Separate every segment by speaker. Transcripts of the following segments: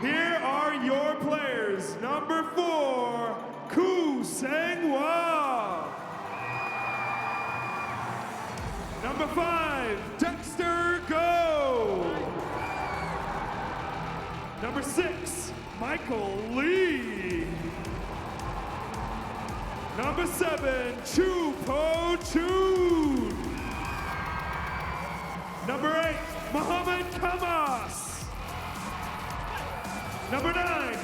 Speaker 1: Here are your players. Number 4, Koo Sang-hwa. Number 5, Dexter Go. Number 6, Michael Lee. Number 7, Chu Po Chun. Number 8, Mohammed Kamas. Number 9,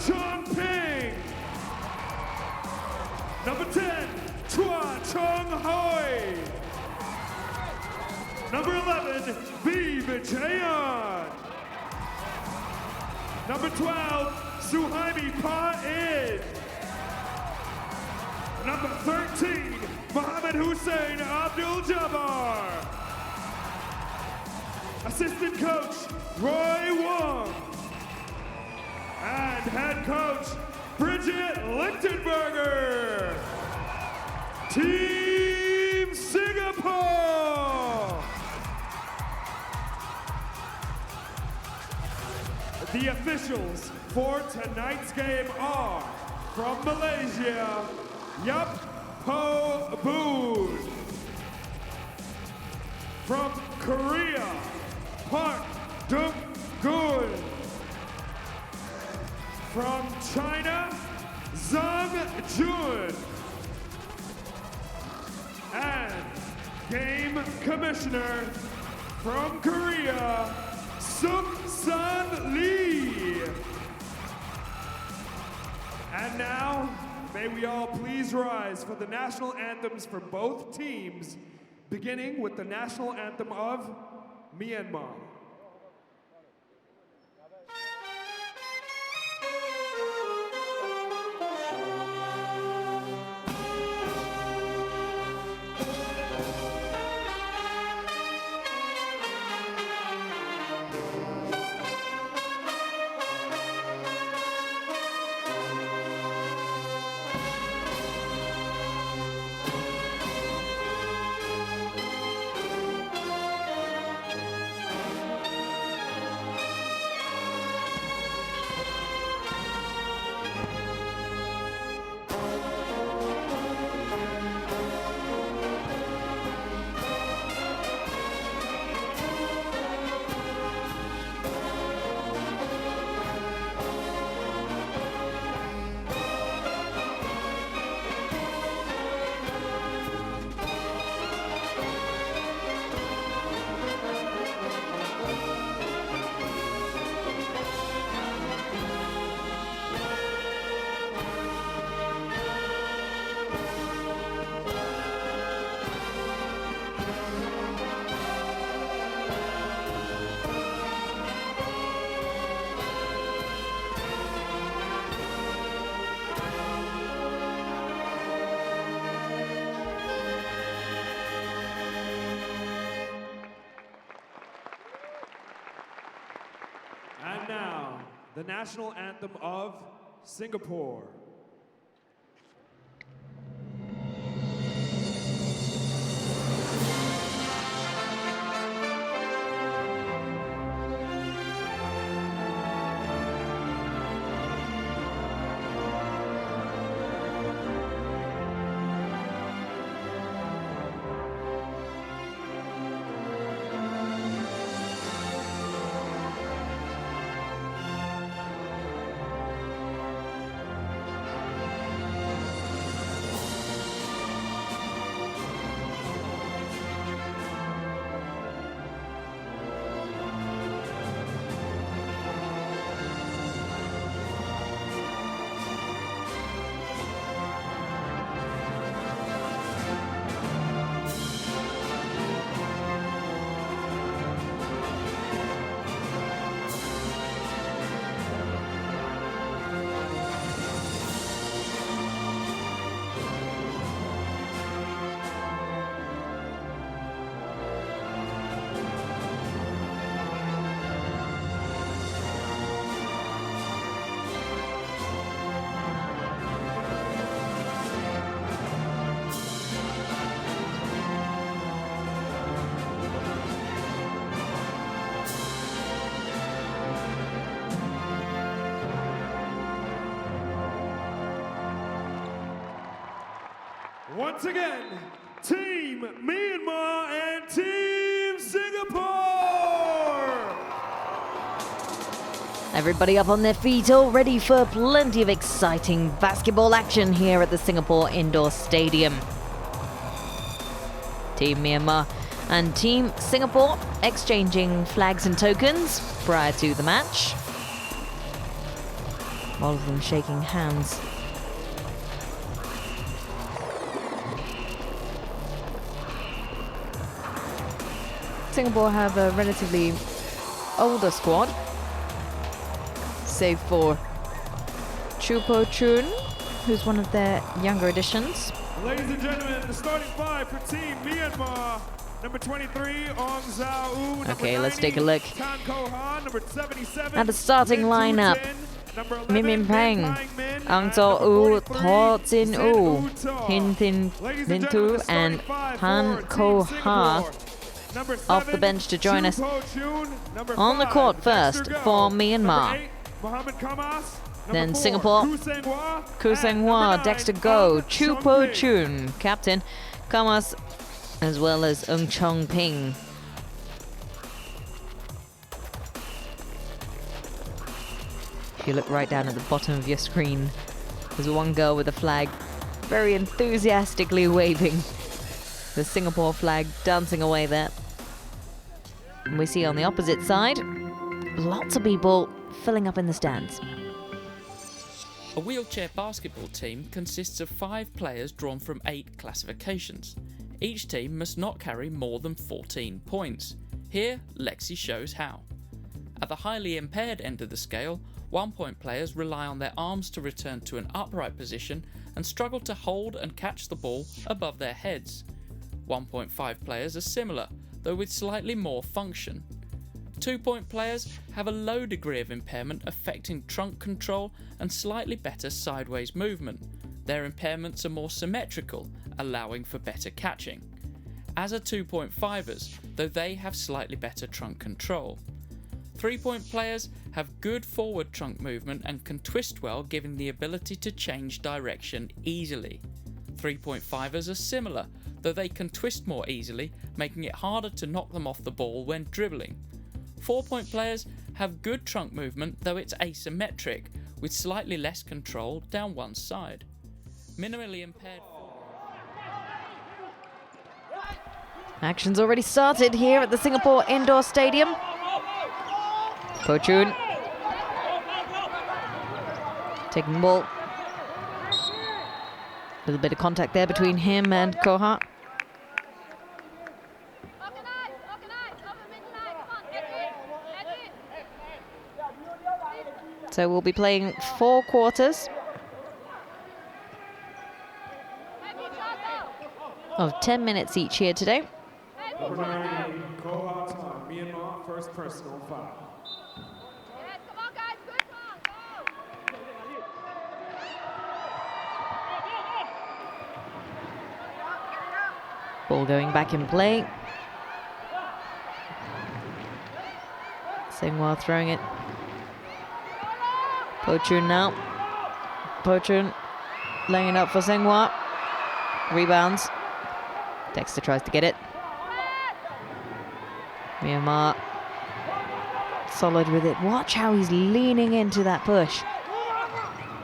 Speaker 1: Chong Ping. Number 10, Chua Chong Hoi. Number 11, V Vijayan. Number 12, Suhaimi Pa In. Number 13, Mohammed Hussein Abdul Jabbar. Assistant coach, Roy Wong. And head coach, Bridget Lichtenberger. Team Singapore. The officials for tonight's game are from Malaysia, Yup Po Boon. From Korea, Park Duk Gun. From China, Zhang Jun. And game commissioner from Korea, Suk Sun Lee. And now, may we all please rise for the national anthems for both teams, beginning with the national anthem of Myanmar. And now, the national anthem of Singapore. Once again, Team Myanmar and Team Singapore!
Speaker 2: Everybody up on their feet, all ready for plenty of exciting basketball action here at the Singapore Indoor Stadium. Team Myanmar and Team Singapore exchanging flags and tokens prior to the match. All of them shaking hands. Singapore have a relatively older squad, save for Chupo Chun, who's one of their younger additions.
Speaker 1: Ladies and gentlemen, the starting five for Team Myanmar. Number 23, Ong Zhao U.
Speaker 2: Okay, let's take a look
Speaker 1: Tan Ko Han, number 77,
Speaker 2: at the starting lineup. Min Min Peng, Ang Zhao U, Tho Jin U, Hin Tin Min Tu, and Han Ko Ha off the bench to join us. On the court first for Myanmar. Then Singapore, Koo Seng Hwa, Dexter Go, Chupo Chun, captain, Kamas, as well as Ung Chong Ping. If you look right down at the bottom of your screen, there's one girl with a flag very enthusiastically waving the Singapore flag, dancing away there. And we see on the opposite side, lots of people filling up in the stands.
Speaker 3: A wheelchair basketball team consists of 5 players drawn from 8 classifications. Each team must not carry more than 14 points. Here, Lexi shows how. At the highly impaired end of the scale, 1-point players rely on their arms to return to an upright position and struggle to hold and catch the ball above their heads. 1.5 players are similar, though with slightly more function. 2-point players have a low degree of impairment affecting trunk control and slightly better sideways movement. Their impairments are more symmetrical, allowing for better catching. As are 2.5ers, though they have slightly better trunk control. 3-point players have good forward trunk movement and can twist well, giving the ability to change direction easily. 3.5ers are similar, though they can twist more easily, making it harder to knock them off the ball when dribbling. 4-point players have good trunk movement, though it's asymmetric, with slightly less control down one side. Minimally impaired.
Speaker 2: Action's already started here at the Singapore Indoor Stadium. Ko Chun taking the ball. A little bit of contact there between him and Ko Ha. So we'll be playing 4 quarters of 10 minutes each here today.
Speaker 1: Number 9, Ko Ha Tan, Myanmar, first personal foul.
Speaker 2: Ball going back in play. Seng Hwa throwing it. Po Chun now. Po Chun laying it up for Seng Hwa. Rebounds. Dexter tries to get it. Myanmar solid with it. Watch how he's leaning into that push.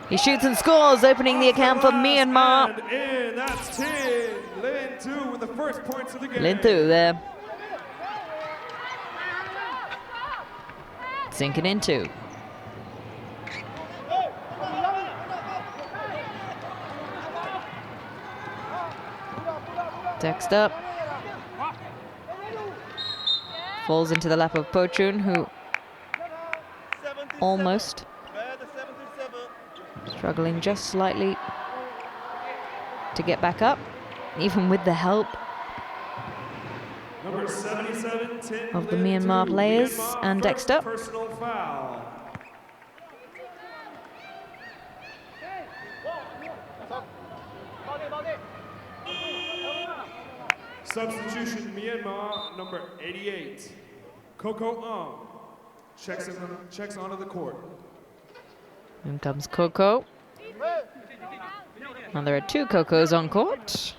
Speaker 2: He shoots and scores, opening the account for Myanmar.
Speaker 1: And that's 10. Lin Tu with the first points of the game.
Speaker 2: Lin Tu there. Sinking in 2. Dexter falls into the lap of Po Chun, who almost struggling just slightly to get back up, even with the help
Speaker 1: Number 77, 10,
Speaker 2: of the Myanmar players and Dexter.
Speaker 1: Personal foul. Substitution Myanmar, number 88, Coco Ong, checks onto the court.
Speaker 2: In comes Coco. Now there are 2 Cocos on court.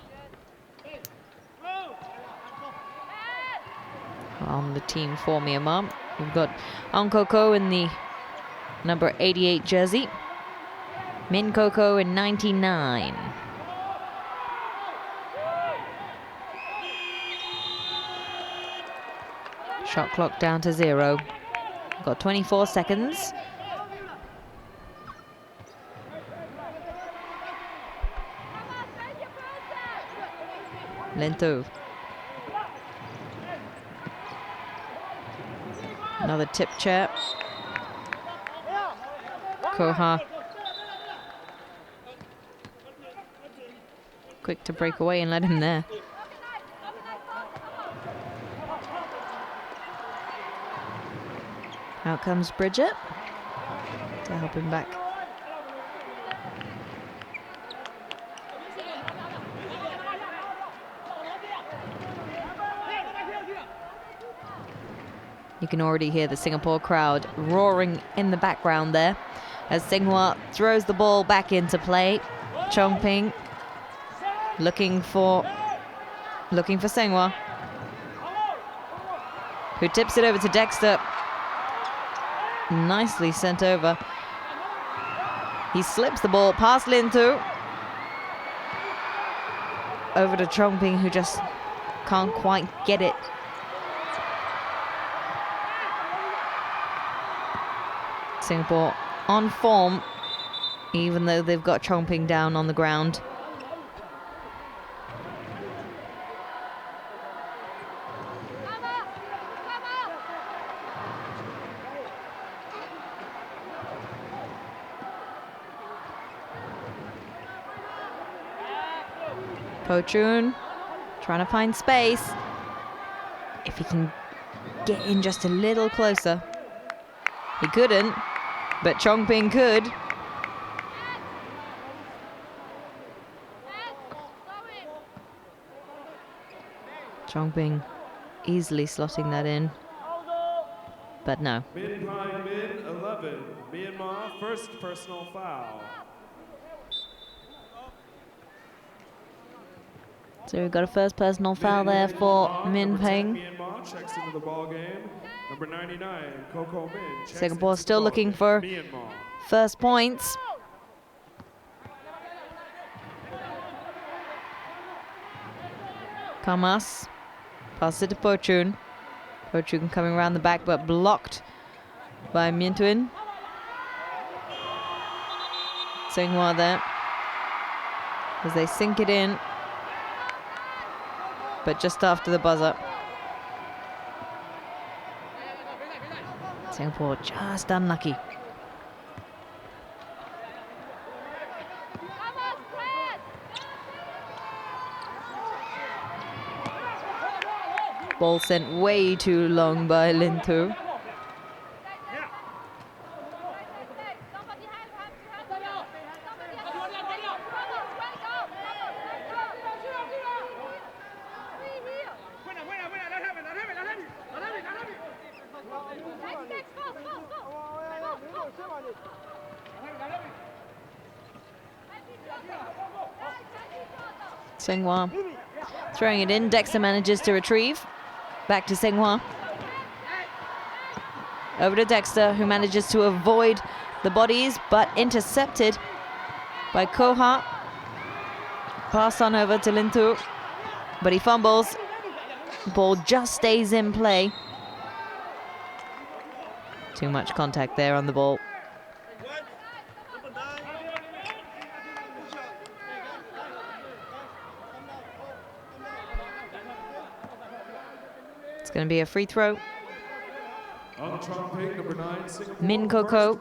Speaker 2: on the team for Myanmar. We've got Ang Koko in the number 88 jersey. Min Koko in 99. Shot clock down to 0. Got 24 seconds. Lintu. Another tip chair. Koha. Quick to break away and let him there. Out comes Bridget to help him back. You can already hear the Singapore crowd roaring in the background there as Singhua throws the ball back into play. Chongping looking for Singhua, who tips it over to Dexter. Nicely sent over. He slips the ball past Lintu. Over to Chongping, who just can't quite get it. Singapore on form, even though they've got Chongping down on the ground. Po Chun trying to find space. If he can get in just a little closer. He couldn't, but Chongping could. Chongping easily slotting that in, but no.
Speaker 1: Min 11, Myanmar, first personal foul.
Speaker 2: So we've got a first personal foul there for Min Peng.
Speaker 1: Myanmar checks into the ball game. Number 99, Koko Min.
Speaker 2: Singapore still looking for first points. Kamas passes it to Po Chun. Po Chun coming around the back, but blocked by Min Tuin. Singhua there as they sink it in, but just after the buzzer. Singapore just unlucky. Ball sent way too long by Lintu. Singhua throwing it in. Dexter manages to retrieve. Back to Singhua. Over to Dexter, who manages to avoid the bodies, but intercepted by Koha. Pass on over to Lintu, but he fumbles. Ball just stays in play. Too much contact there on the ball. It's going to be a free throw. Min Koko.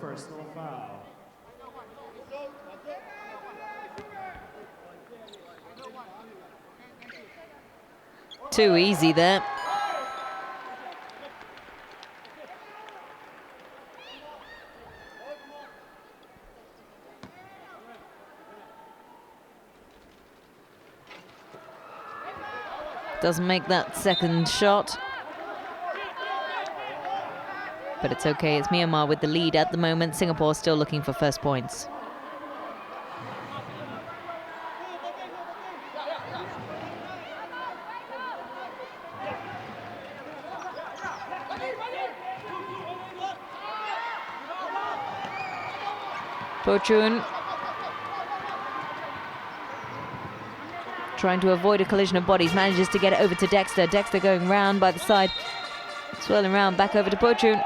Speaker 2: Too easy there. Doesn't make that second shot. But it's okay, it's Myanmar with the lead at the moment. Singapore still looking for first points. Pochun trying to avoid a collision of bodies, manages to get it over to Dexter. Dexter going round by the side, swirling round, back over to Pochun.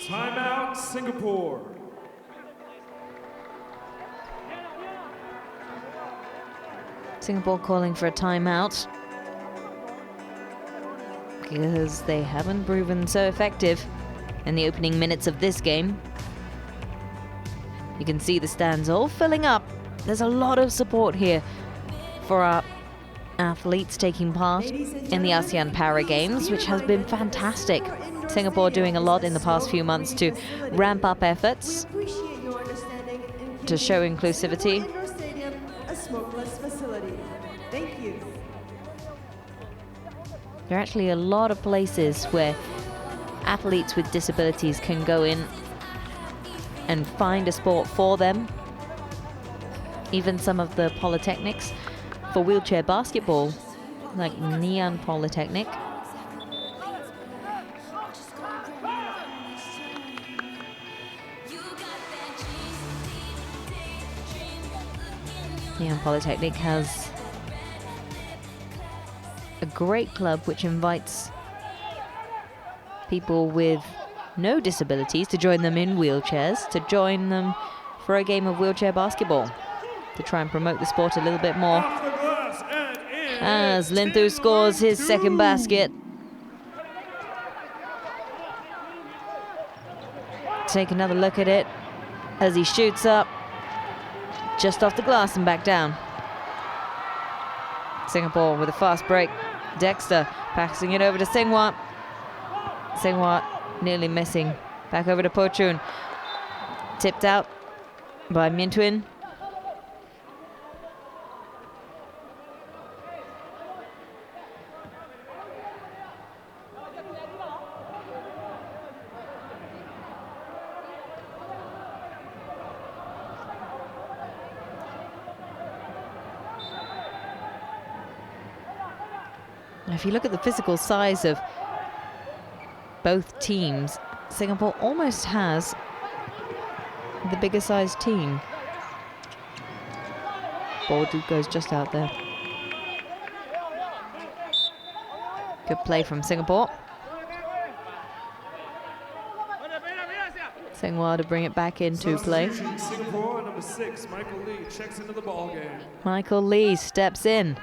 Speaker 1: Timeout, Singapore.
Speaker 2: Singapore calling for a timeout because they haven't proven so effective in the opening minutes of this game. You can see the stands all filling up. There's a lot of support here for our athletes taking part in the ASEAN Para Games, which has been fantastic. Singapore doing a lot in the past few months to ramp up efforts to show inclusivity. There are actually a lot of places where athletes with disabilities can go in and find a sport for them. Even some of the polytechnics for wheelchair basketball, like Nanyang Polytechnic. Nanyang Polytechnic has a great club which invites people with no disabilities to join them in wheelchairs, to join them for a game of wheelchair basketball, to try and promote the sport a little bit more. As Linthu scores his second basket. Take another look at it as he shoots up just off the glass and back down. Singapore with a fast break. Dexter passing it over to Singhua. Singhua nearly missing. Back over to Pochun. Tipped out by Minh Thuy. If you look at the physical size of both teams, Singapore almost has the bigger sized team. Ball goes just out there. Good play from Singapore. Singhua to bring it back into play.
Speaker 1: Singapore, number 6, Michael Lee checks into the ball game.
Speaker 2: Michael Lee steps in,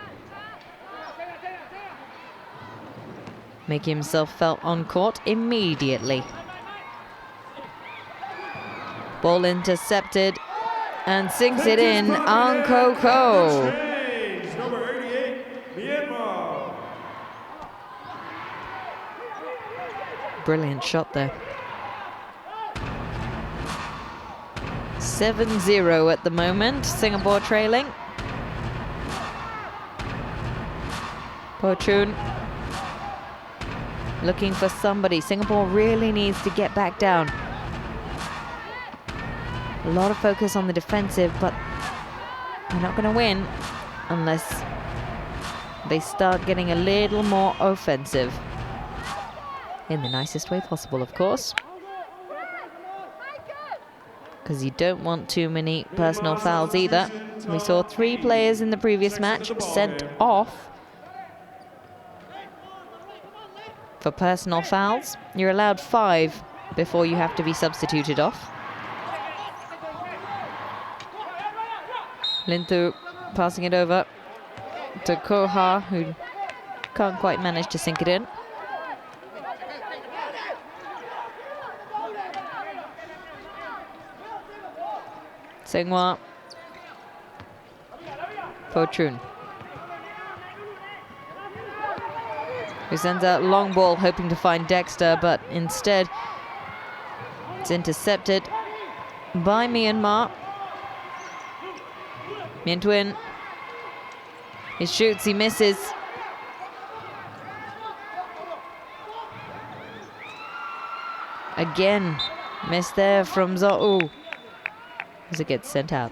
Speaker 2: making himself felt on court immediately. Ball intercepted and sinks it in. Ang Ko Ko.
Speaker 1: Number 88, Myanmar.
Speaker 2: Brilliant shot there. 7-0 at the moment. Singapore trailing. Pochun looking for somebody. Singapore really needs to get back down. A lot of focus on the defensive, but they're not going to win unless they start getting a little more offensive. In the nicest way possible, of course. Because you don't want too many personal fouls either. We saw 3 players in the previous match sent off for personal fouls. You're allowed 5 before you have to be substituted off. Linthu passing it over to Koha, who can't quite manage to sink it in. Singhua. Pochun, who sends out long ball hoping to find Dexter, but instead it's intercepted by Myanmar. Minh Thuy. He shoots, he misses. Again, miss there from Zo'u as it gets sent out.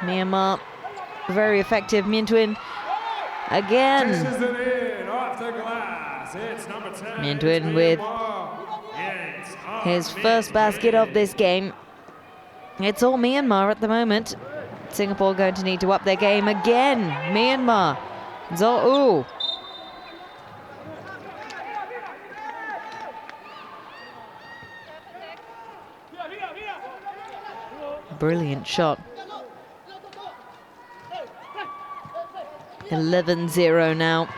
Speaker 2: Myanmar, very effective. Minh Thuy again.
Speaker 1: Dishes it in off the glass. It's number 10.
Speaker 2: Minh Thuy with his first basket of this game. It's all Myanmar at the moment. Singapore going to need to up their game again. Myanmar. Zo. Brilliant shot. 11-0 now.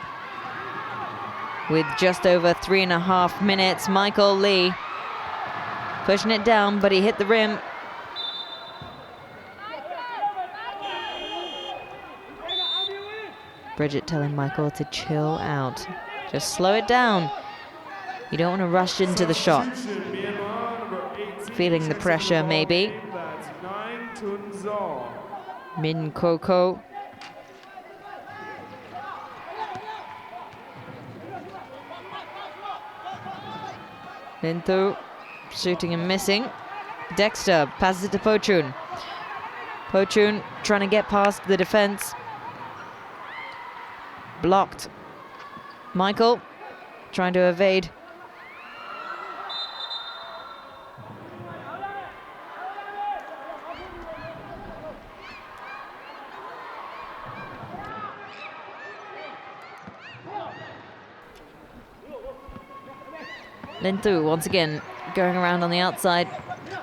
Speaker 2: With just over 3.5 minutes, Michael Lee pushing it down, but he hit the rim. Bridget telling Michael to chill out. Just slow it down. You don't want to rush into the shot. Feeling the pressure, maybe. Min Koko. Lintu shooting and missing. Dexter passes it to Pochun. Pochun trying to get past the defense. Blocked. Michael trying to evade. Lintu once again going around on the outside,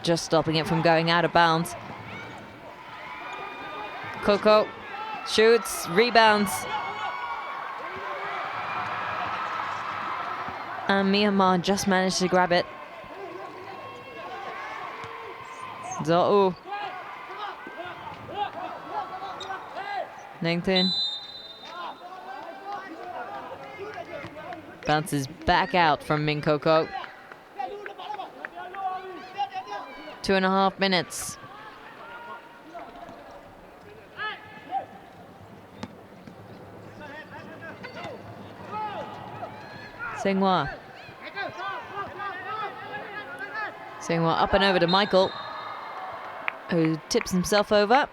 Speaker 2: just stopping it from going out of bounds. Coco shoots, rebounds. And Myanmar just managed to grab it. Zo'u. Ningtin. Bounces back out from Min Koko. 2.5 minutes. Singhua. Singhua up and over to Michael, who tips himself over.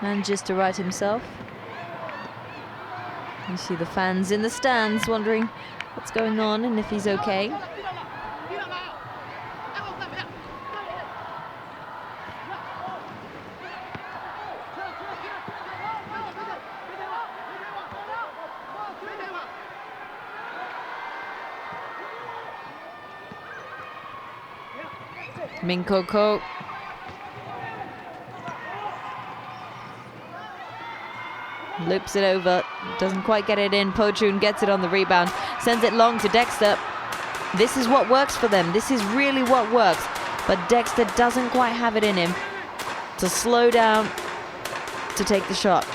Speaker 2: Manages to right himself. You see the fans in the stands wondering what's going on and if he's okay. Min Koko. Loops it over, doesn't quite get it in. Pochun gets it on the rebound, sends it long to Dexter. This is what works for them. This is really what works. But Dexter doesn't quite have it in him to slow down to take the shot.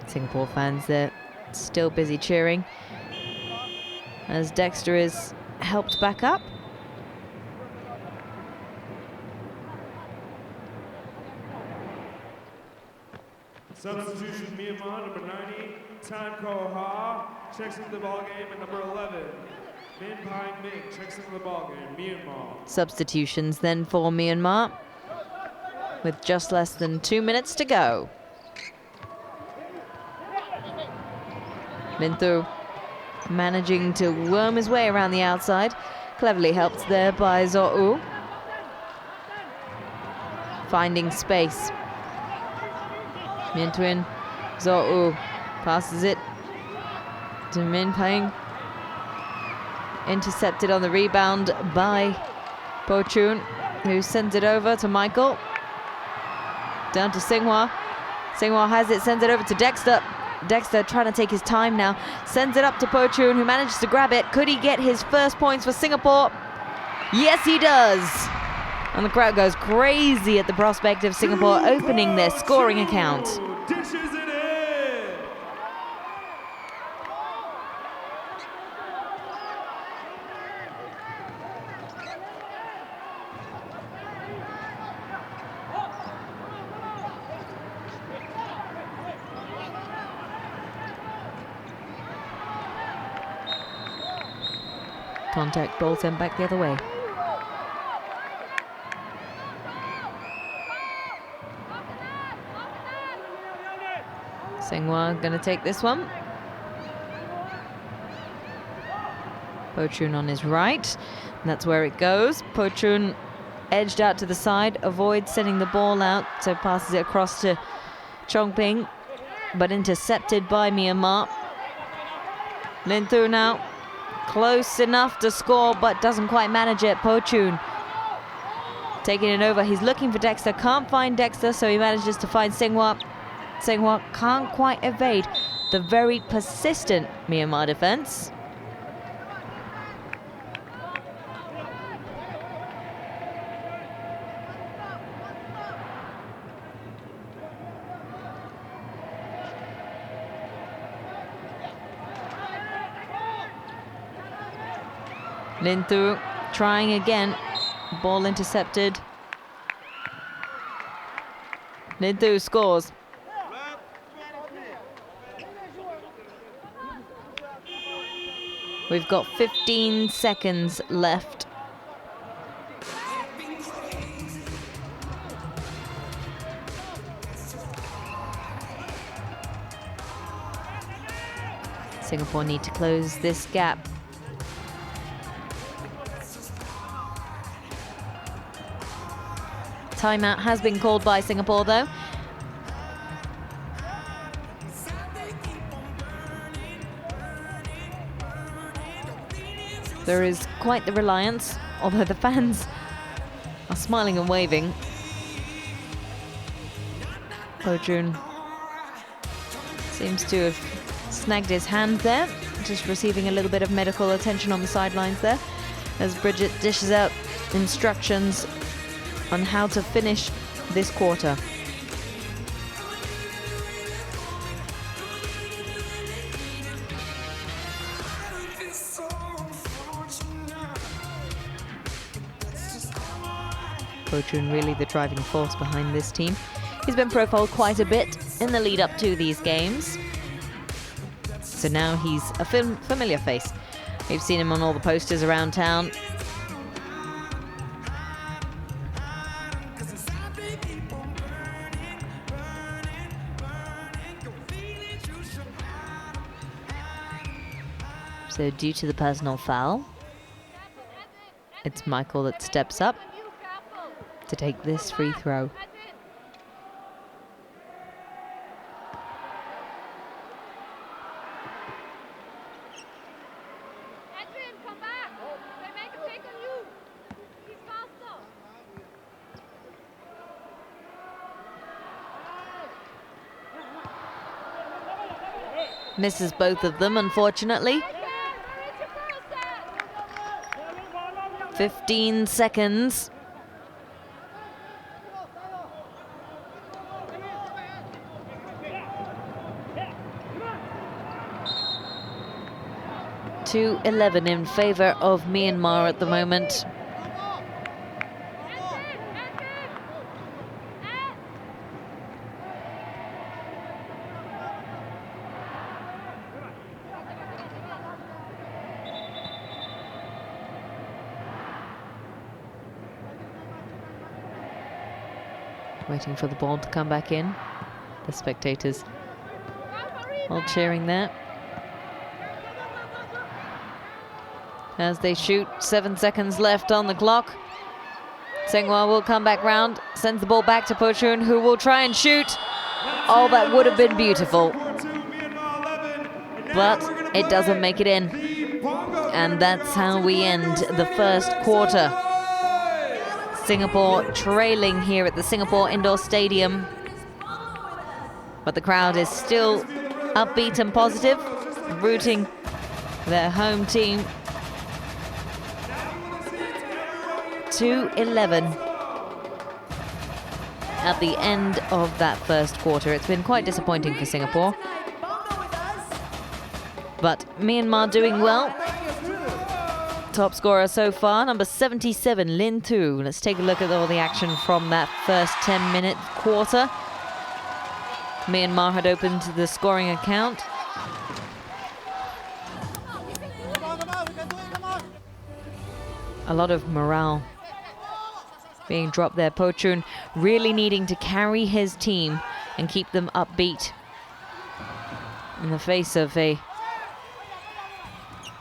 Speaker 2: Singapore fans there still busy cheering as Dexter is helped back up.
Speaker 1: Substitution Myanmar, number 90, Tan Ko Ha, checks into the ball game, and number 11, Min Pai Ming, checks into the ball game, Myanmar.
Speaker 2: Substitutions then for Myanmar, with just less than 2 minutes to go. Lintu managing to worm his way around the outside, cleverly helped there by Zo'u. Finding space. Minh Thuy, Zo'u passes it to Min Peng. Intercepted on the rebound by Pochun, who sends it over to Michael. Down to Singhua. Singhua has it, sends it over to Dexter. Dexter trying to take his time now. Sends it up to Pochun, who manages to grab it. Could he get his first points for Singapore? Yes, he does. And the crowd goes crazy at the prospect of Singapore opening their scoring account.
Speaker 1: Dishes it in.
Speaker 2: Contact, ball sent back the other way. Senghua gonna take this one. Pochun on his right. And that's where it goes. Pochun edged out to the side, avoids sending the ball out, so passes it across to Chongping, but intercepted by Myanmar. Lin Thu now close enough to score, but doesn't quite manage it. Pochun taking it over. He's looking for Dexter, can't find Dexter, so he manages to find Senghua. Senghua can't quite evade the very persistent Myanmar defense. Lin Thu trying again, ball intercepted. Lin Thu scores. We've got 15 seconds left. Singapore need to close this gap. Timeout has been called by Singapore though. There is quite the reliance, although the fans are smiling and waving. Pochun seems to have snagged his hand there, just receiving a little bit of medical attention on the sidelines there, as Bridget dishes out instructions on how to finish this quarter. Pochun really the driving force behind this team. He's been profiled quite a bit in the lead up to these games. So now he's a familiar face. We've seen him on all the posters around town. So due to the personal foul, it's Michael that steps up to take this free throw. Misses both of them, unfortunately. 15 seconds. (2-11) in favor of Myanmar at the moment. Waiting for the ball to come back in. The spectators all cheering there. As they shoot, 7 seconds left on the clock. Senghua will come back round, sends the ball back to Pochun, who will try and shoot. Oh, that would have been beautiful. But it doesn't make it in. And that's how we end the first quarter. Singapore trailing here at the Singapore Indoor Stadium. But the crowd is still upbeat and positive, rooting their home team. 2-11 at the end of that first quarter. It's been quite disappointing for Singapore. But Myanmar doing well. Top scorer so far, number 77, Lin Thu. Let's take a look at all the action from that first 10-minute quarter. Myanmar had opened the scoring account. A lot of morale being dropped there. Pochun really needing to carry his team and keep them upbeat in the face of a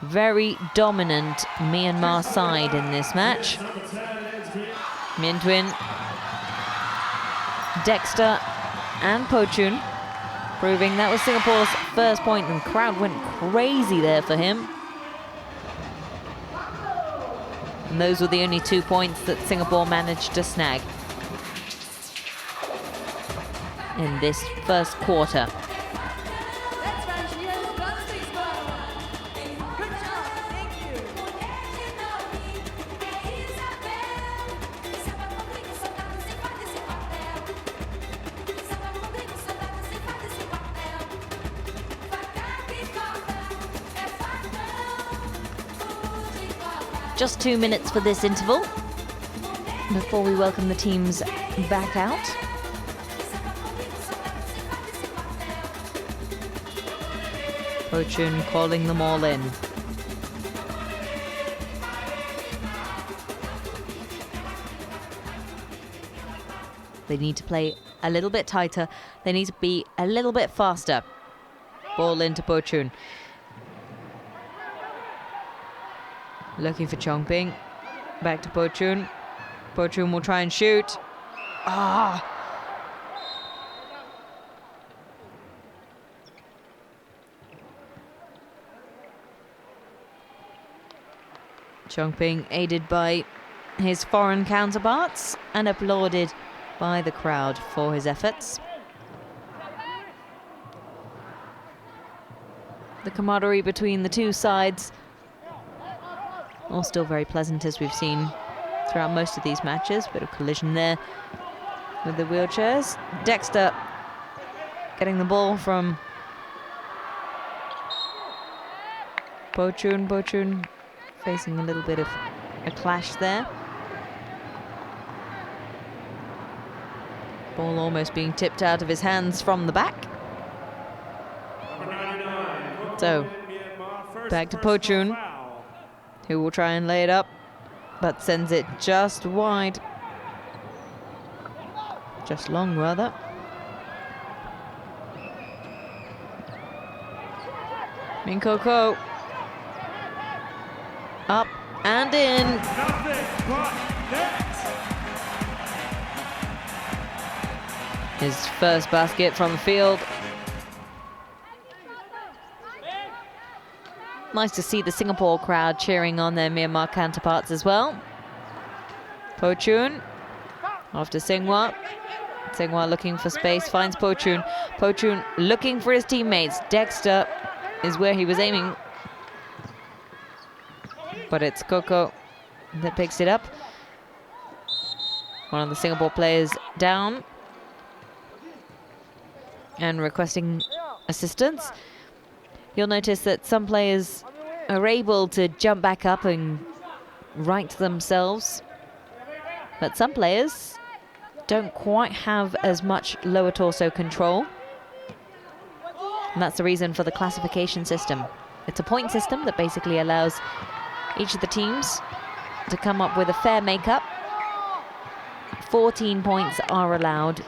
Speaker 2: very dominant Myanmar side in this match. Min Twin, Dexter and Pochun proving that was Singapore's first point, and the crowd went crazy there for him. And those were the only 2 points that Singapore managed to snag in this first quarter. Just 2 minutes for this interval before we welcome the teams back out. Pochun calling them all in. They need to play a little bit tighter. They need to be a little bit faster. Ball into Pochun. Looking for Chongping. Back to Pochun. Pochun will try and shoot. Ah! Chongping aided by his foreign counterparts and applauded by the crowd for his efforts. The camaraderie between the two sides all still very pleasant, as we've seen throughout most of these matches. Bit of collision there with the wheelchairs. Dexter getting the ball from Pochun. Pochun facing a little bit of a clash there. Ball almost being tipped out of his hands from the back. So, back to Pochun, who will try and lay it up, but sends it just wide. Just long, rather. Min Coco. Up and in.
Speaker 1: Nothing but net.
Speaker 2: His first basket from the field. Nice to see the Singapore crowd cheering on their Myanmar counterparts as well. Pochun after Singhua. Singhua looking for space, finds Pochun. Pochun looking for his teammates. Dexter is where he was aiming, but it's Coco that picks it up. One of the Singapore players down and requesting assistance. You'll notice that some players are able to jump back up and right themselves, but some players don't quite have as much lower torso control. And that's the reason for the classification system. It's a point system that basically allows each of the teams to come up with a fair makeup. 14 points are allowed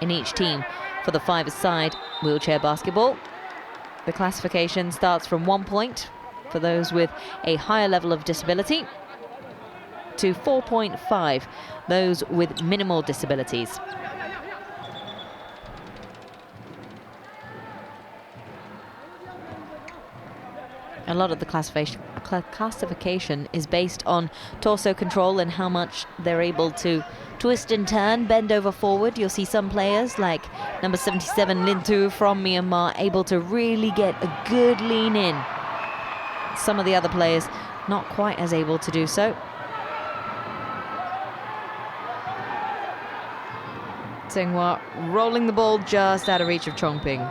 Speaker 2: in each team for the five-a-side wheelchair basketball. The classification starts from 1 point for those with a higher level of disability to 4.5, those with minimal disabilities. A lot of the classification is based on torso control and how much they're able to twist and turn, bend over forward. You'll see some players like number 77 Lin Tu from Myanmar able to really get a good lean in. Some of the other players not quite as able to do so. Singhua rolling the ball just out of reach of Chongping.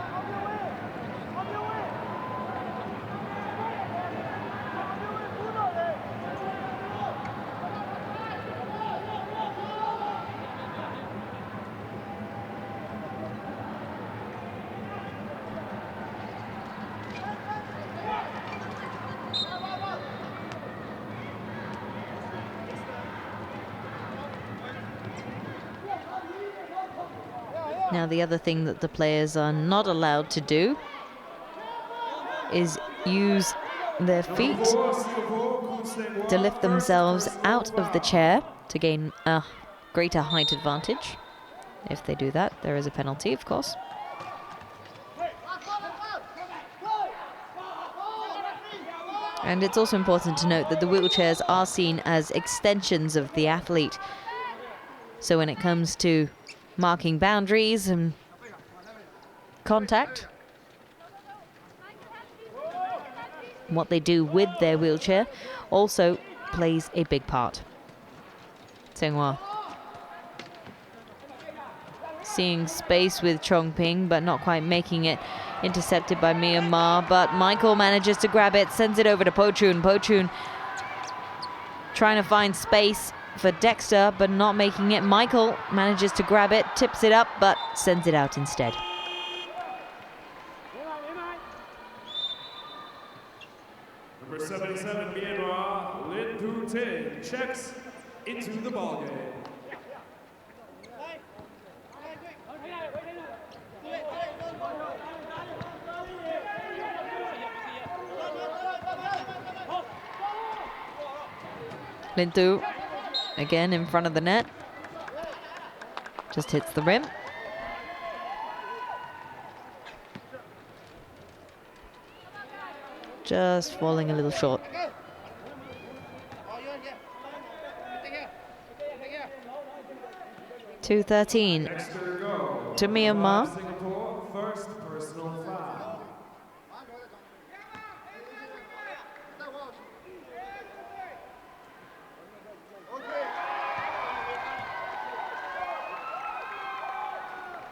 Speaker 2: Now, the other thing that the players are not allowed to do is use their feet to lift themselves out of the chair to gain a greater height advantage. If they do that, there is a penalty, of course. And it's also important to note that the wheelchairs are seen as extensions of the athlete. So when it comes to marking boundaries and contact, what they do with their wheelchair also plays a big part. Tsenghua seeing space with Chongping, but not quite making it. Intercepted by Myanmar, but Michael manages to grab it, sends it over to Pochun. Pochun trying to find space for Dexter, but not making it. Michael manages to grab it, tips it up, but sends it out instead.
Speaker 1: Number 77, Myanmar, Lin Thu Tin checks into the ballgame.
Speaker 2: Lin Thu again in front of the net. Just hits the rim. Just falling a little short. (2:13) to Myanmar.
Speaker 1: Singapore, first personal foul.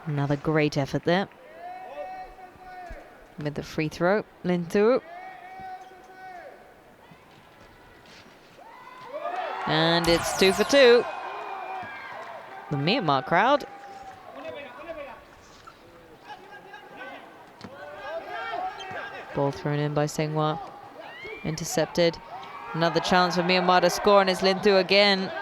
Speaker 2: Another great effort there. With the free throw, Lin Thu. And it's 2 for 2. The Myanmar crowd. Ball thrown in by Tsenghua. Intercepted. Another chance for Myanmar to score, and it's Lin Thu again.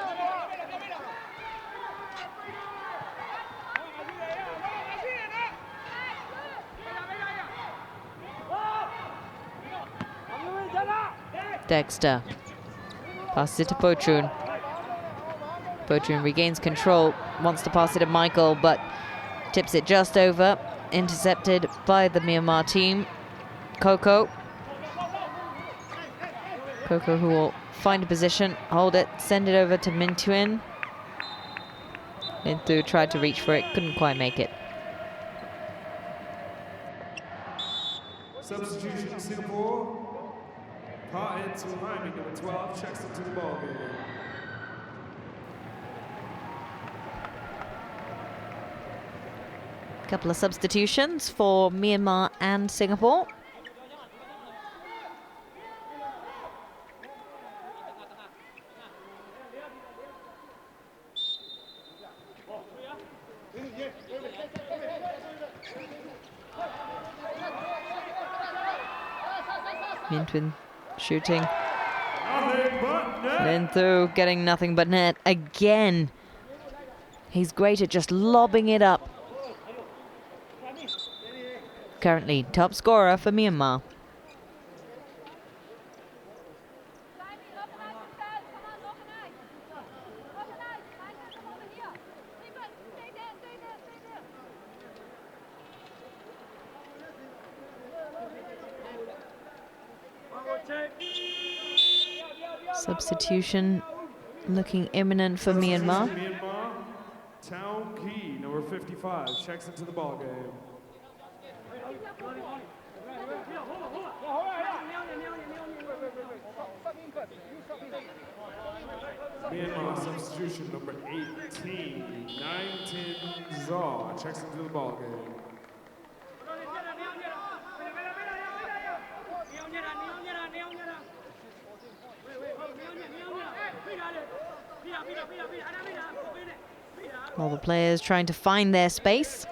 Speaker 2: Dexter passes it to Pochun. Pochun regains control, wants to pass it to Michael, but tips it just over. Intercepted by the Myanmar team. Coco. Coco, who will find a position, hold it, send it over to Min Tuin. Lin Thu tried to reach for it, couldn't quite make it.
Speaker 1: Substitution Singapore. Part into Hyman, number 12, checks into the ballgame.
Speaker 2: Couple of substitutions for Myanmar and Singapore. Min Tuin shooting. Lin Thu getting nothing but net again. He's great at just lobbing it up. Currently top scorer for Myanmar. Substitution looking imminent for Myanmar.
Speaker 1: Town Key, number 55, checks into the ballgame. Myanmar substitution number 18, 19 Zaw, checks into the ballgame.
Speaker 2: All the players trying to find their space.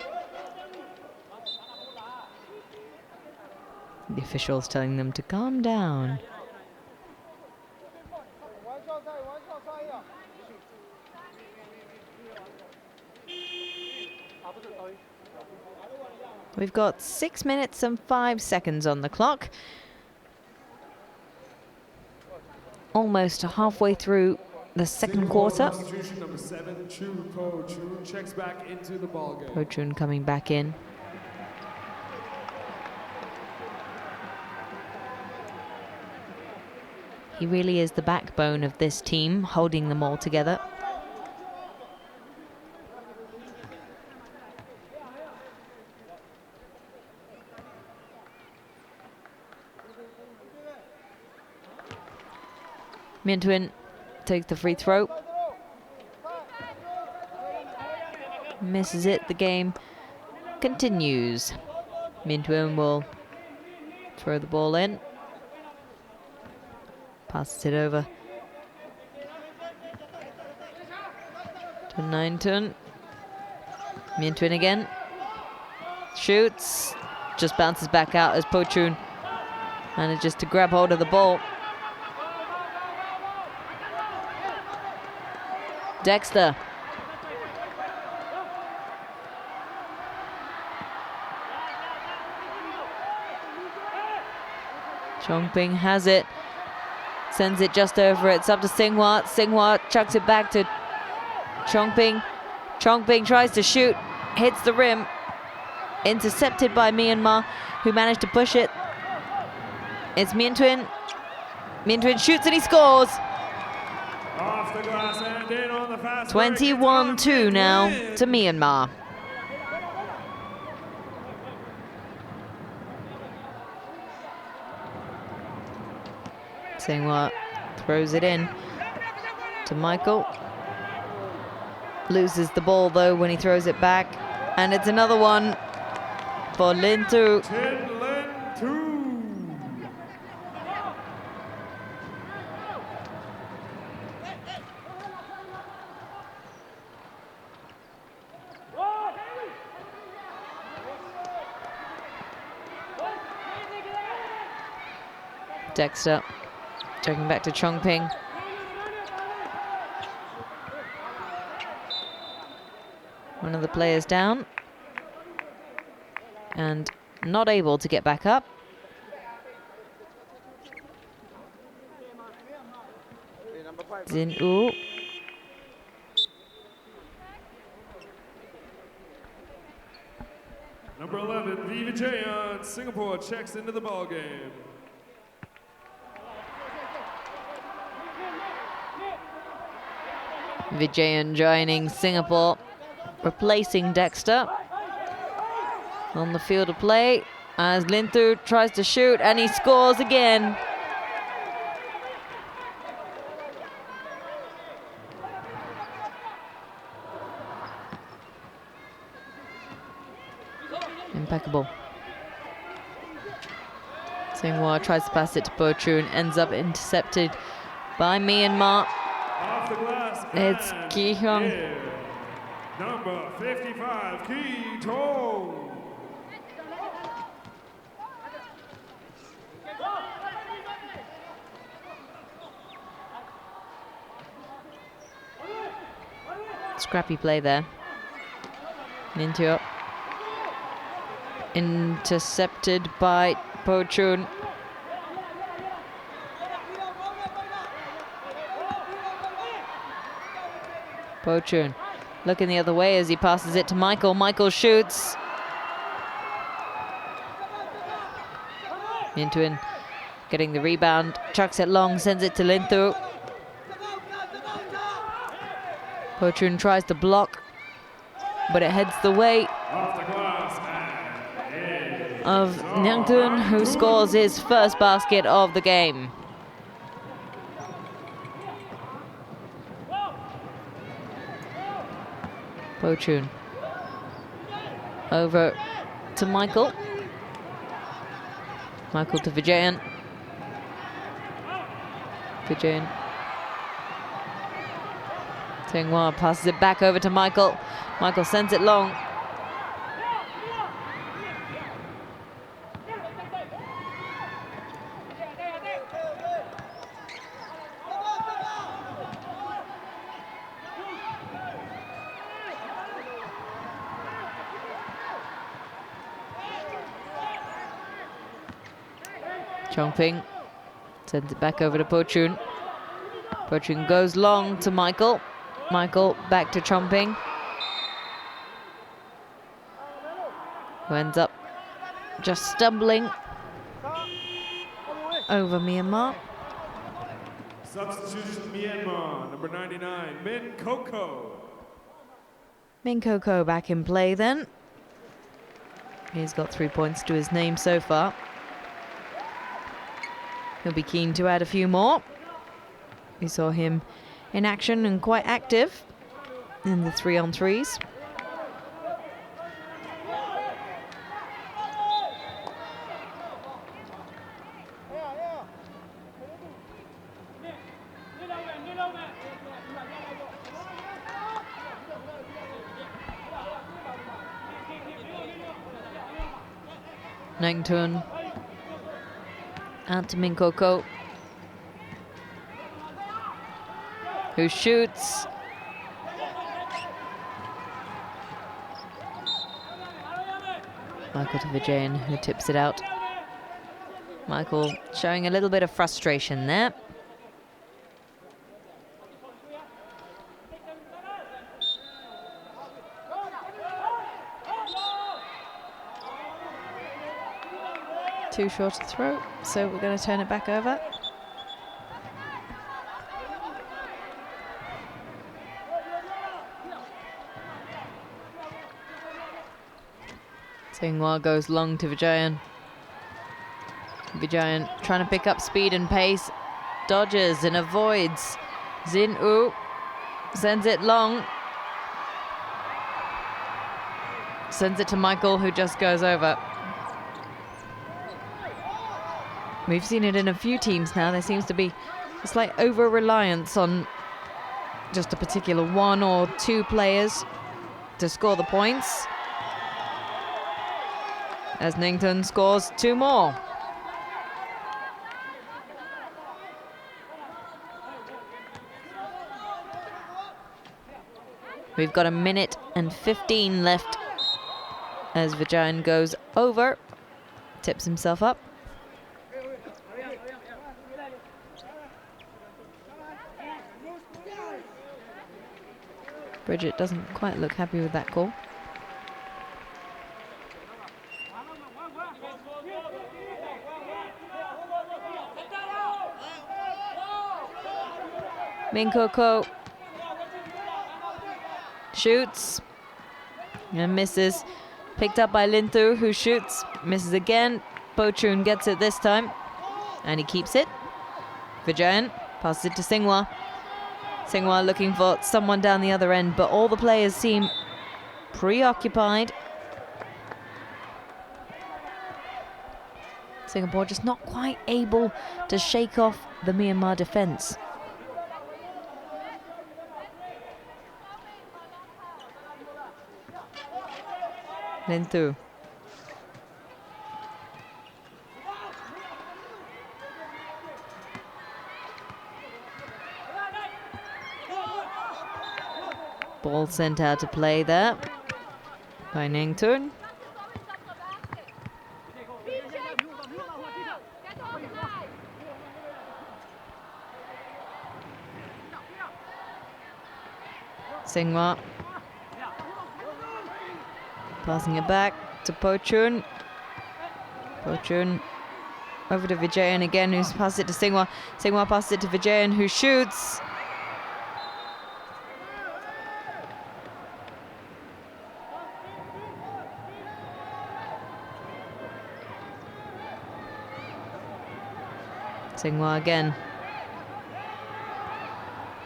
Speaker 2: The officials telling them to calm down. We've got 6 minutes and 5 seconds on the clock. Almost halfway through the second quarter.
Speaker 1: Substitution number 7, Chu Po Chun checks back into the ballgame.
Speaker 2: Po Chun coming back in. He really is the backbone of this team, holding them all together. Min Twin takes the free throw. Misses it. The game continues. Min Twin will throw the ball in. Passes it over to Nine Tun. Min Twin again. Shoots. Just bounces back out as Po Chun manages to grab hold of the ball. Dexter. Chongping has it. Sends it just over. It's up to Singhua. Singhua chucks it back to Chongping. Chongping tries to shoot. Hits the rim. Intercepted by Myanmar, who managed to push it. It's Min Twin. Min Twin shoots and he scores.
Speaker 1: Off the glass and in on the fast
Speaker 2: 21-2 now to Myanmar. Singhua throws it in to Michael. Loses the ball though when he throws it back. And it's another one for Lin Tu. Dexter checking back to Chongping. One of the players down and not able to get back up. Zin U.
Speaker 1: Number 11, Vivijayan, Singapore checks into the ballgame.
Speaker 2: Vijayan joining Singapore, replacing Dexter on the field of play as Lin Tu tries to shoot and he scores again. Impeccable. Singhua tries to pass it to Po Chun, ends up intercepted by Myanmar.
Speaker 1: Off the glass.
Speaker 2: It's Ki Hyung.
Speaker 1: Number 55, Ki Tong.
Speaker 2: Scrappy play there. Min Tu intercepted by Po Chun. Po Chun looking the other way as he passes it to Michael. Michael shoots. Min Twin getting the rebound, chucks it long, sends it to Lin Tu. Po Chun tries to block, but it heads the way of Nyang Tun, who scores his first basket of the game. Po Chun over to Michael. Michael to Vijayan. Vijayan. Singhua passes it back over to Michael. Michael sends it long. Chongping sends it back over to Pochun. Pochun goes long to Michael. Michael back to Chongping, who ends up just stumbling over Myanmar.
Speaker 1: Substitution Myanmar, number 99, Min Koko.
Speaker 2: Min Koko back in play then. He's got 3 points to his name so far. He'll be keen to add a few more. We saw him in action and quite active in the 3-on-3s. Nangtun out to Min Koko, who shoots. Michael to Vijayan, who tips it out. Michael showing a little bit of frustration there. Too short to throw, so we're going to turn it back over. Singhua goes long to Vijayan. Vijayan trying to pick up speed and pace, dodges and avoids. Zin-U sends it long. Sends it to Michael, who just goes over. We've seen it in a few teams now. There seems to be a slight over-reliance on just a particular 1 or 2 players to score the points, as Nington scores 2 more. We've got 1 minute and 15 left as Vijayan goes over, tips himself up. Bridget doesn't quite look happy with that call. Min Koko shoots and misses. Picked up by Linthu, who shoots, misses again. Pochun gets it this time, and he keeps it. Vijayan passes it to Singhua. Singhua looking for someone down the other end, but all the players seem preoccupied. Singapore just not quite able to shake off the Myanmar defence. Linthu. Ball sent out to play there by Ningtun. Singhua passing it back to Pochun. Pochun over to Vijayan again, who's passed it to Singhua. Singhua passes it to Vijayan, who shoots. Singhua again.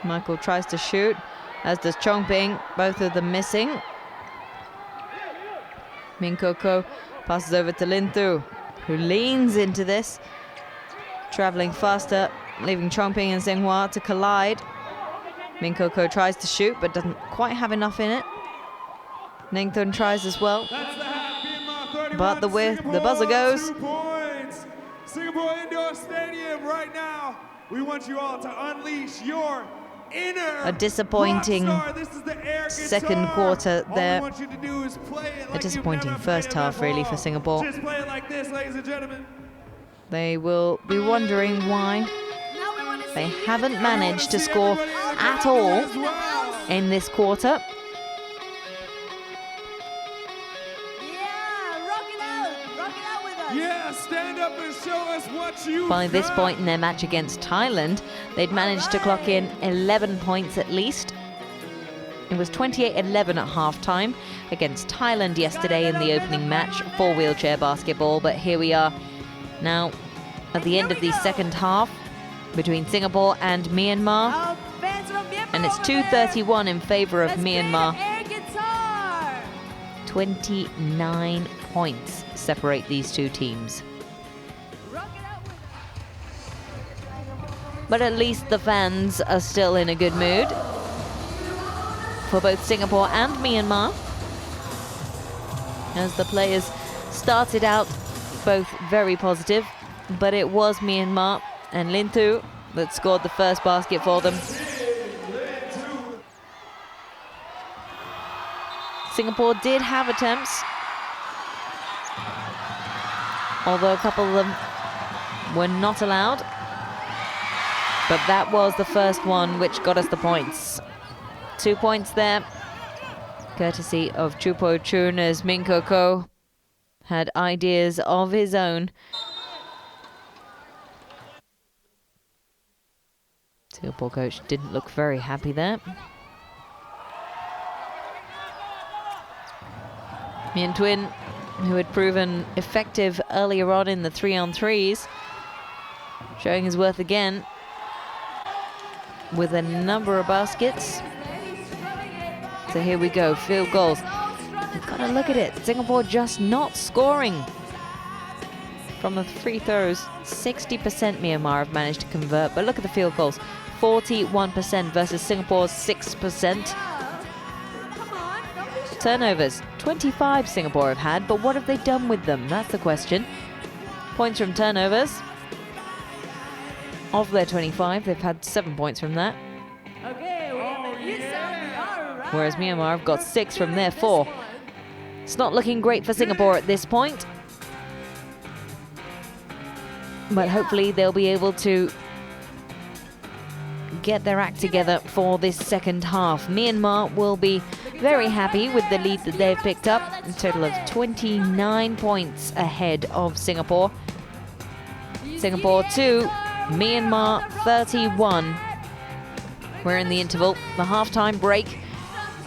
Speaker 2: Michael tries to shoot, as does Chongping, both of them missing. Min Koko passes over to Linthu, who leans into this, travelling faster, leaving Chongping and Singhua to collide. Min Koko tries to shoot, but doesn't quite have enough in it. Ningthun tries as well, but the buzzer goes.
Speaker 1: Singapore Indoor Stadium right now. We want you all to unleash your inner
Speaker 2: a disappointing second quarter there. A disappointing first half, really, for Singapore.
Speaker 1: Just play it like this, ladies and gentlemen.
Speaker 2: They will be wondering why they haven't managed to score at all in this quarter.
Speaker 1: Yeah, stand up and show us what you
Speaker 2: By this point in their match against Thailand, they'd managed to clock in 11 points at least. It was 28-11 at half-time against Thailand yesterday in the opening match for wheelchair basketball. But here we are now at the end of the second half between Singapore and Myanmar. And it's 2-31 in favor of Myanmar. 29 points separate these two teams. But at least the fans are still in a good mood for both Singapore and Myanmar, as the players started out both very positive, but it was Myanmar and Lintu that scored the first basket for them. Singapore did have attempts, although a couple of them were not allowed, but that was the first one which got us the points. 2 points there, courtesy of Chupo Chun, as Min Ko had ideas of his own. Singapore coach didn't look very happy there. Mien Twin, who had proven effective earlier on in the 3-on-3s, showing his worth again with a number of baskets. So here we go, field goals. You've got to look at it. Singapore just not scoring from the free throws. 60% Myanmar have managed to convert, but look at the field goals. 41% versus Singapore's 6%. Turnovers, 25 Singapore have had, but what have they done with them? That's the question. Points from turnovers. Of their 25, they've had 7 points from that. Whereas Myanmar have got 6 from their 4. It's not looking great for Singapore at this point, but hopefully they'll be able to get their act together for this second half. Myanmar will be very happy with the lead that they've picked up, a total of 29 points ahead of Singapore. Singapore 2, Myanmar 31. We're in the interval, the halftime break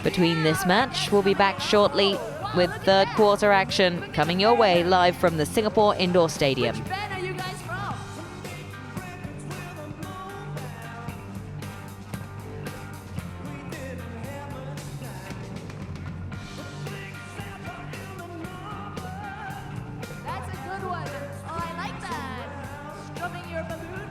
Speaker 2: between this match. We'll be back shortly with third quarter action coming your way live from the Singapore Indoor Stadium.
Speaker 4: That's a good one. Oh, I like that. Strumming your balloon.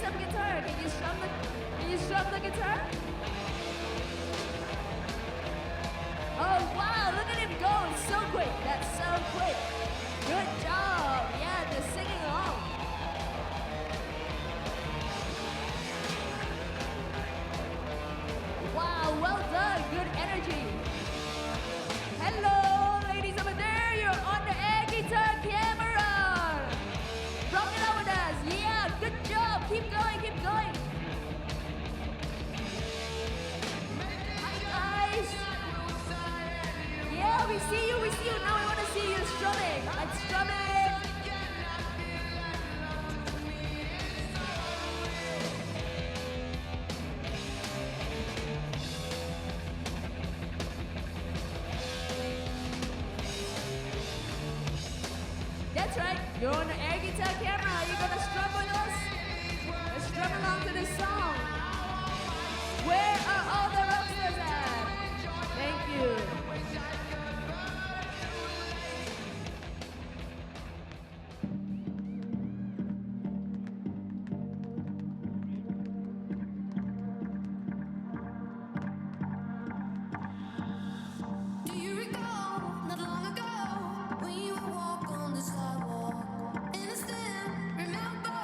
Speaker 4: some guitar? Can you strum the guitar? Oh wow, look at him go, it's so quick. That's so quick. Good job. Yeah, they're singing along. Wow, well done. Good energy. Hello, ladies over there. You're on the air guitar camera. Rock it out with us. Yeah, good job. Keep going, keep going. Hi, guys. Yeah, we see you, we see you. Now we want to see you strumming. Like strumming. That's right. You're on the air guitar camera. You're gonna strum with us. Let's strum along to this song. Where are all the rockstars at? Thank you.
Speaker 5: Do you recall not long ago when you would walk on the sidewalk? Innocent, remember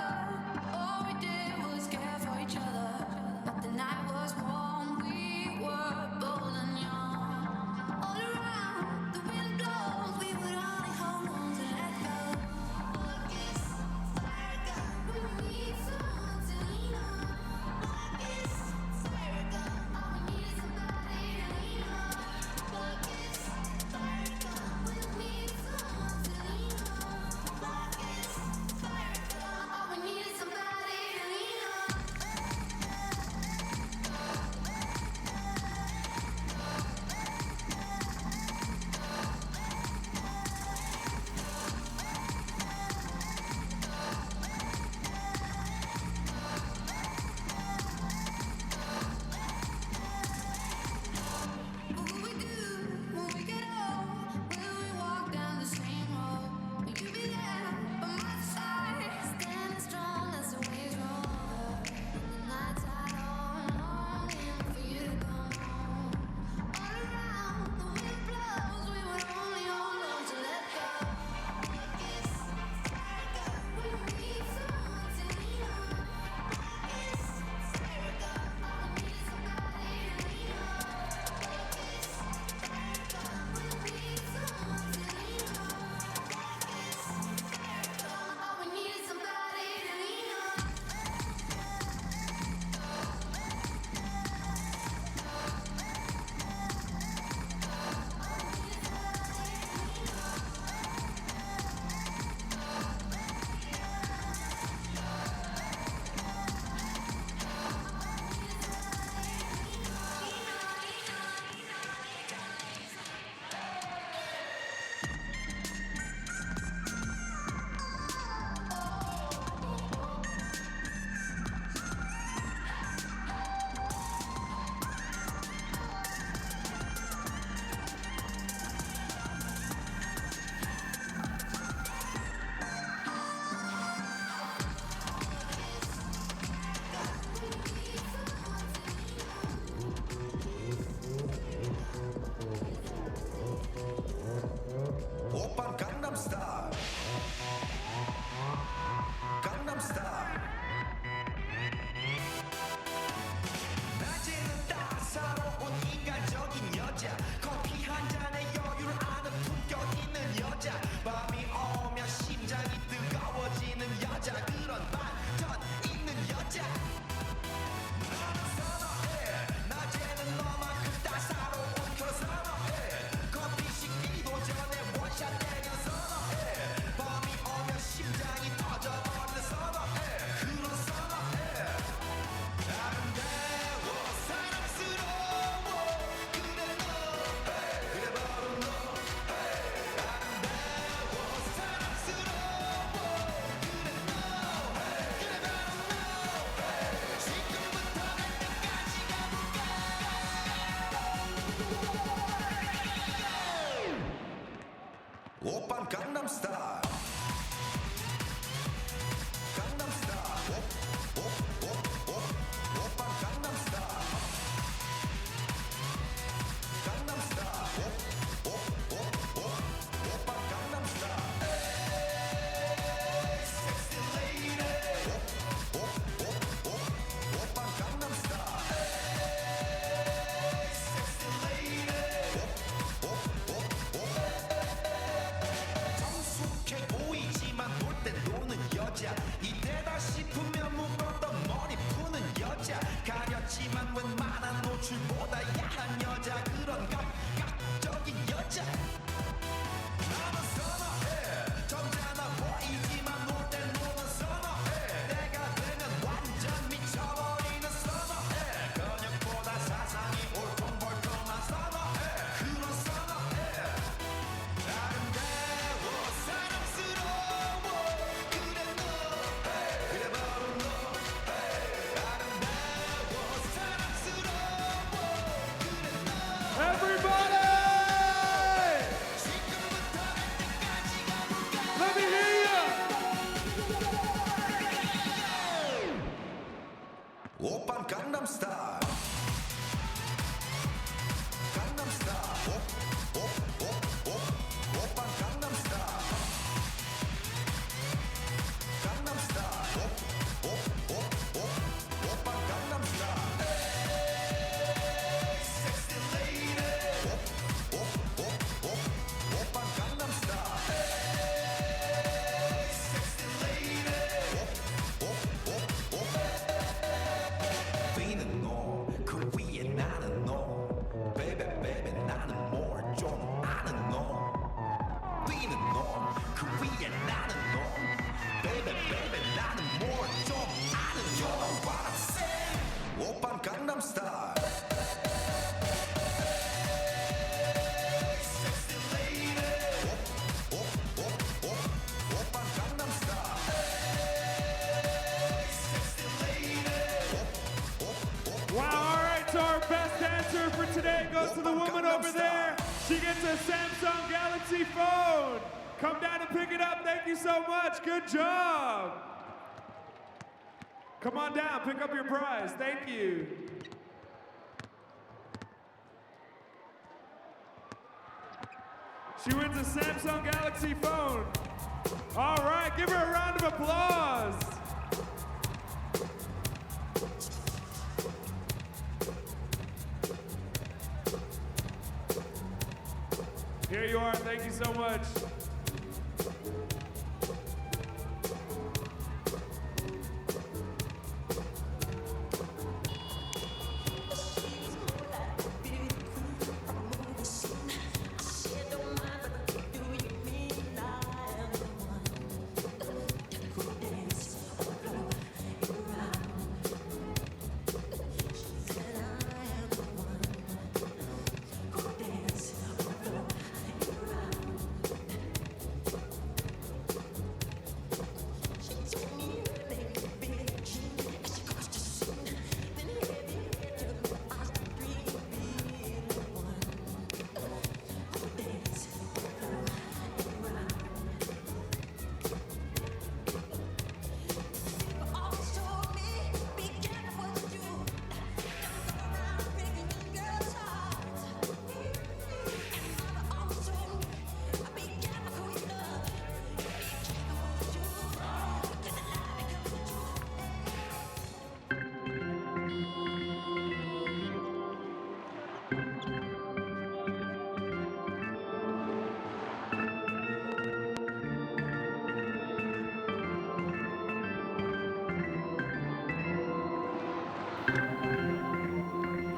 Speaker 1: Let me hear you!
Speaker 6: 오빤 강남 스타일 강남 스타일 오빤 강남 스타일 강남 스타일 오빤 강남 스타일 Sexy lady 오빤 강남 스타일 Sexy lady B는 너, 그 위에 나는 너 Baby baby 나는 뭘 좀 아는 너 B는 너, 그 위에 나는 너 Baby baby 나는 뭘 좀 아는 너 You know what I'm saying 오빤 강남 스타일 Sexy lady 오빤 강남 스타일 Sexy lady
Speaker 1: Wow, all right, so our best dancer for today goes to the woman over there. She gets a Samsung Galaxy phone. Come down and pick it up. Thank you so much. Good job. Come on down, pick up your prize. Thank you. She wins a Samsung Galaxy phone. All right, give her a round of applause. Here you are, thank you so much.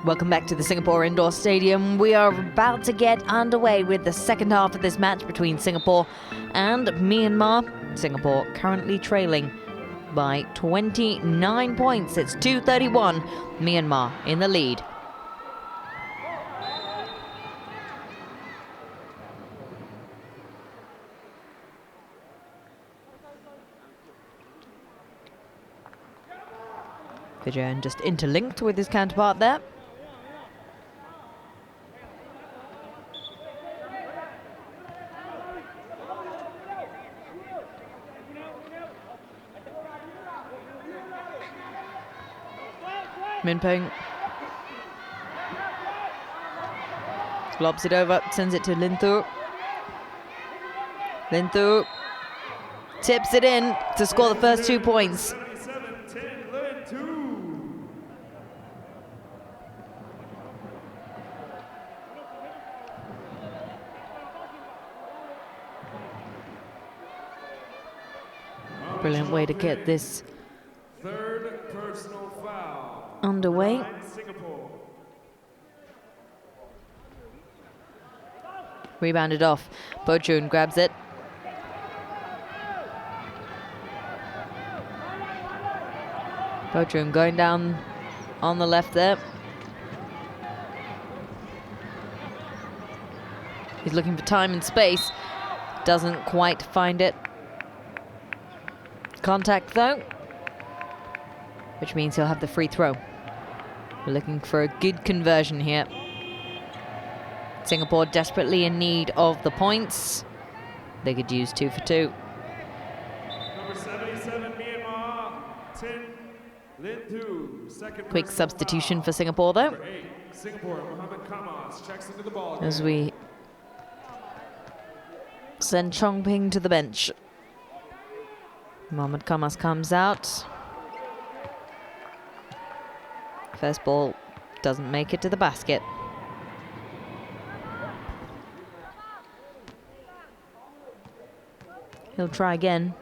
Speaker 2: Welcome back to the Singapore Indoor Stadium. We are about to get underway with the second half of this match between Singapore and Myanmar. Singapore currently trailing by 29 points. It's 2:31. Myanmar in the lead. Vijayan just interlinked with his counterpart there. Minpeng lobs it over, sends it to Linthu. Linthu tips it in to score the first 2 points.
Speaker 1: 77-10, Linthu.
Speaker 2: Brilliant way to get this
Speaker 1: Third personal foul. foul.
Speaker 2: underway.
Speaker 1: 9, Singapore.
Speaker 2: Rebounded off. Bochun grabs it. Bochun going down on the left there. He's looking for time and space. Doesn't quite find it. Contact though, which means he'll have the free throw. We're looking for a good conversion here. Singapore desperately in need of the points. They could use 2 for 2.
Speaker 1: Number 77, Myanmar. 10, Lin Tu. Second
Speaker 2: Quick
Speaker 1: personal
Speaker 2: substitution
Speaker 1: foul.
Speaker 2: for Singapore though,
Speaker 1: Number 8, Singapore, Mohammed Kamas checks into the ball
Speaker 2: as
Speaker 1: game.
Speaker 2: we send Chong Ping to the bench. Mohamed Kamas comes out. First ball doesn't make it to the basket. He'll try again.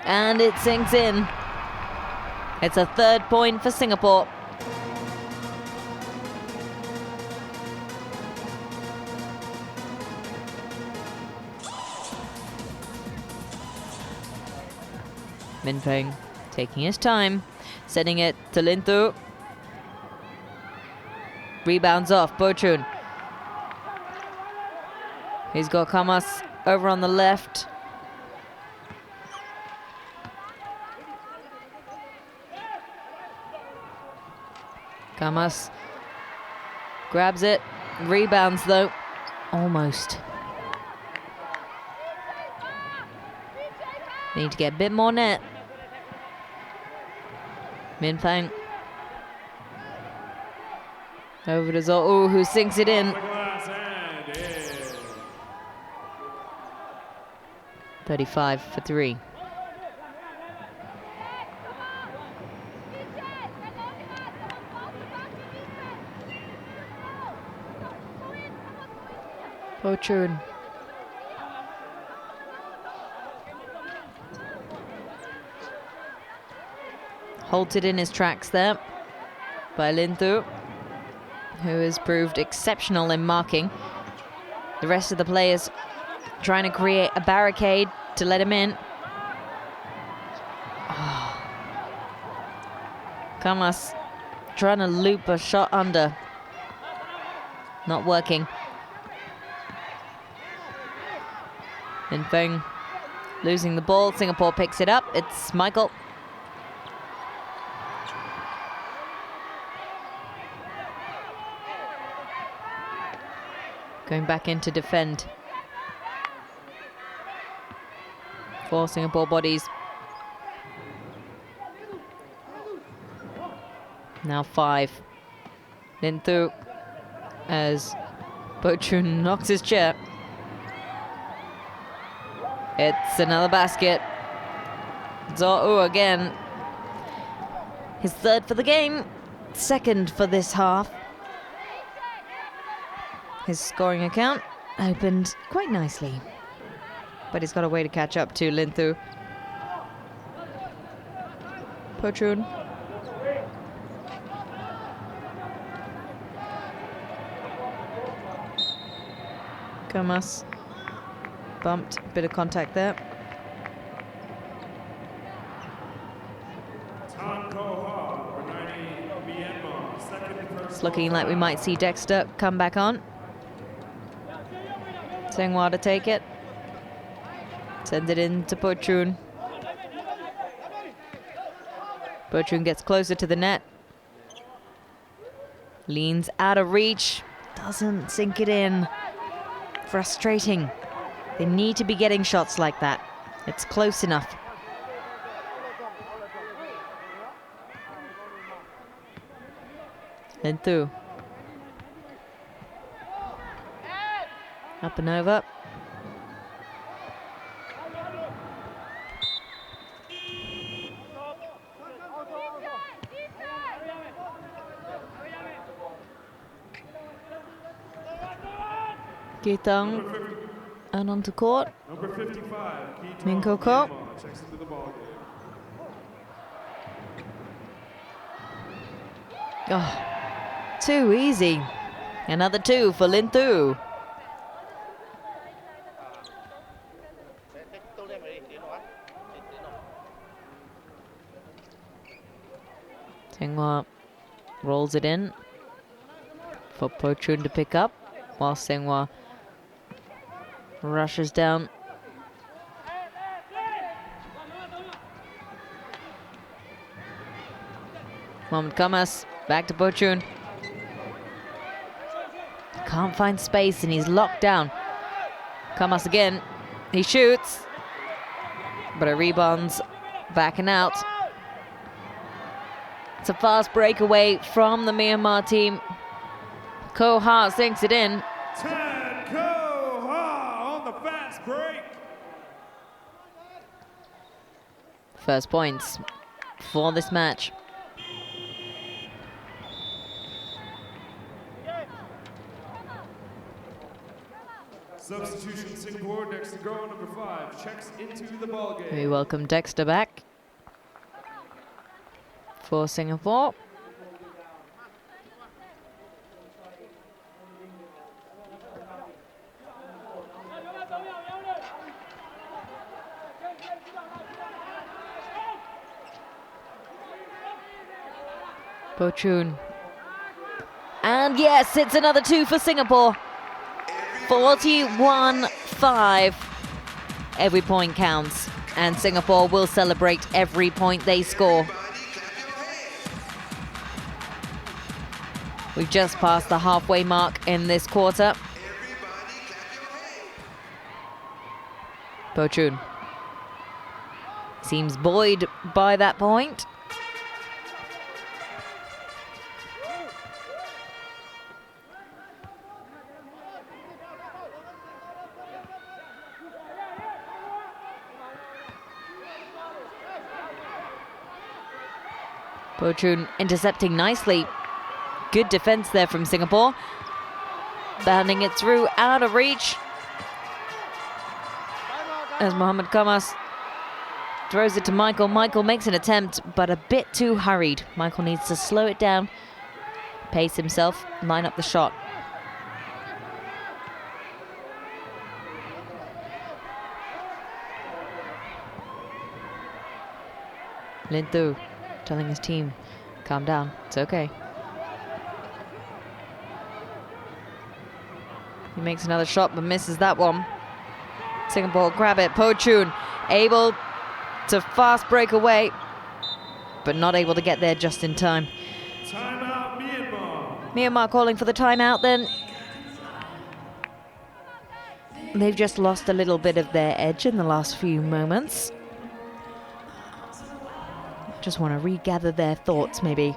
Speaker 2: And it sinks in. It's a third point for Singapore. Min Peng taking his time, sending it to Lin Tu. Rebounds off, Bochun. He's got Kamas over on the left. Kamas grabs it, rebounds though, almost. Need to get a bit more net. Min Peng. Over to Zo'u, who sinks it in.
Speaker 1: The glass and in.
Speaker 2: 35 for 3. Bochun. Halted in his tracks there by Lin Tu, who has proved exceptional in marking. The rest of the players trying to create a barricade to let him in. Oh. Kamas trying to loop a shot under. Not working. Min Peng losing the ball. Singapore picks it up. It's Michael. Going back in to defend. 4 Singapore bodies. Now 5. Lin Tu as Bochun knocks his chair. It's another basket. Zo'u again. His third for the game, second for this half. His scoring account opened quite nicely, but he's got a way to catch up to Lin Tu. Bochun. Kamas. Bumped, bit of contact there. It's looking like we might see Dexter come back on. Senghua to take it. Send it in to Bochun. Bochun gets closer to the net. Leans out of reach. Doesn't sink it in. Frustrating. They need to be getting shots like that. It's close enough. Lin Tu. Up and over. Kitang and onto court.
Speaker 1: Number 55,
Speaker 2: Min Ko Ko.
Speaker 1: checks into the ball game.
Speaker 2: Oh, too easy. Another 2 for Lin Tu. Senghua rolls it in for Po Chun to pick up, while Senghua rushes down. Mohamed Kamas back to Po Chun. Can't find space and he's locked down. Kamas again. He shoots, but it rebounds back and out. It's a fast breakaway from the Myanmar team. Ko Ha sinks it in.
Speaker 1: 10 Ko Ha on the fast break.
Speaker 2: First points for this match.
Speaker 1: Substitution Singapore, next to go, number 5, checks into the ball game.
Speaker 2: We welcome Dexter back for Singapore. Po Chun. And yes, it's another 2 for Singapore. 41-5. Every point counts, and Singapore will celebrate every point they score. We've just passed the halfway mark in this quarter. Po Chun seems buoyed by that point. Po Chun intercepting nicely. Good defense there from Singapore. Banding it through, out of reach. As Mohamed Kamas throws it to Michael. Michael makes an attempt, but a bit too hurried. Michael needs to slow it down, pace himself, line up the shot. Lin Tu telling his team, calm down, it's okay. He makes another shot but misses that one. Singapore grab it. Po Chun able to fast break away, but not able to get there just in time.
Speaker 1: Timeout, Myanmar.
Speaker 2: Myanmar calling for the timeout then. They've just lost a little bit of their edge in the last few moments. Just want to regather their thoughts, maybe.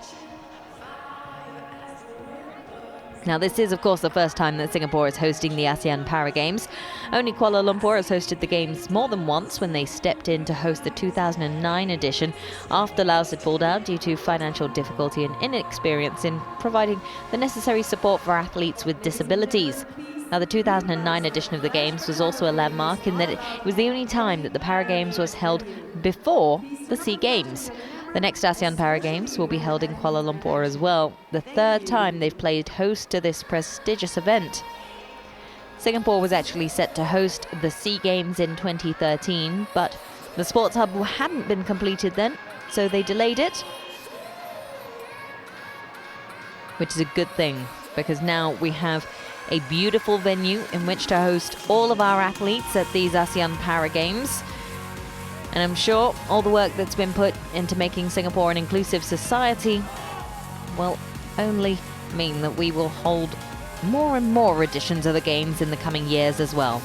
Speaker 2: Now, this is, of course, the first time that Singapore is hosting the ASEAN Para Games. Only Kuala Lumpur has hosted the Games more than once when they stepped in to host the 2009 edition after Laos had pulled out due to financial difficulty and inexperience in providing the necessary support for athletes with disabilities. Now, the 2009 edition of the Games was also a landmark in that it was the only time that the Para Games was held before the SEA Games. The next ASEAN Para Games will be held in Kuala Lumpur as well, the third time they've played host to this prestigious event. Singapore was actually set to host the SEA Games in 2013, but the sports hub hadn't been completed then, so they delayed it. Which is a good thing, because now we have a beautiful venue in which to host all of our athletes at these ASEAN Para Games. And I'm sure all the work that's been put into making Singapore an inclusive society will only mean that we will hold more and more editions of the Games in the coming years as well.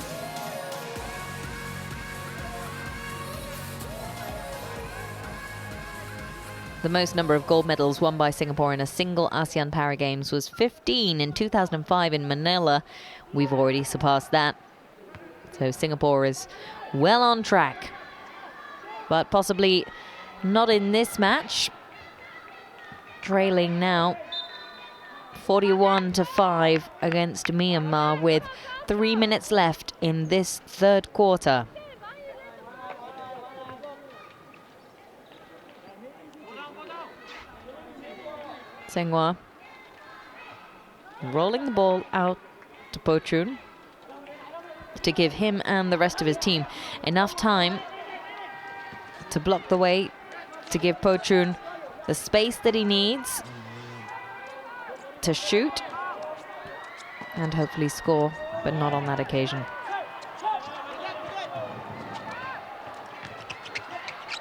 Speaker 2: The most number of gold medals won by Singapore in a single ASEAN Para Games was 15 in 2005 in Manila. We've already surpassed that. So Singapore is well on track. But possibly not in this match. Trailing now 41-5 against Myanmar with 3 minutes left in this third quarter. Senghua rolling the ball out to Pochun to give him and the rest of his team enough time to block the way, to give Pochun the space that he needs to shoot and hopefully score, but not on that occasion.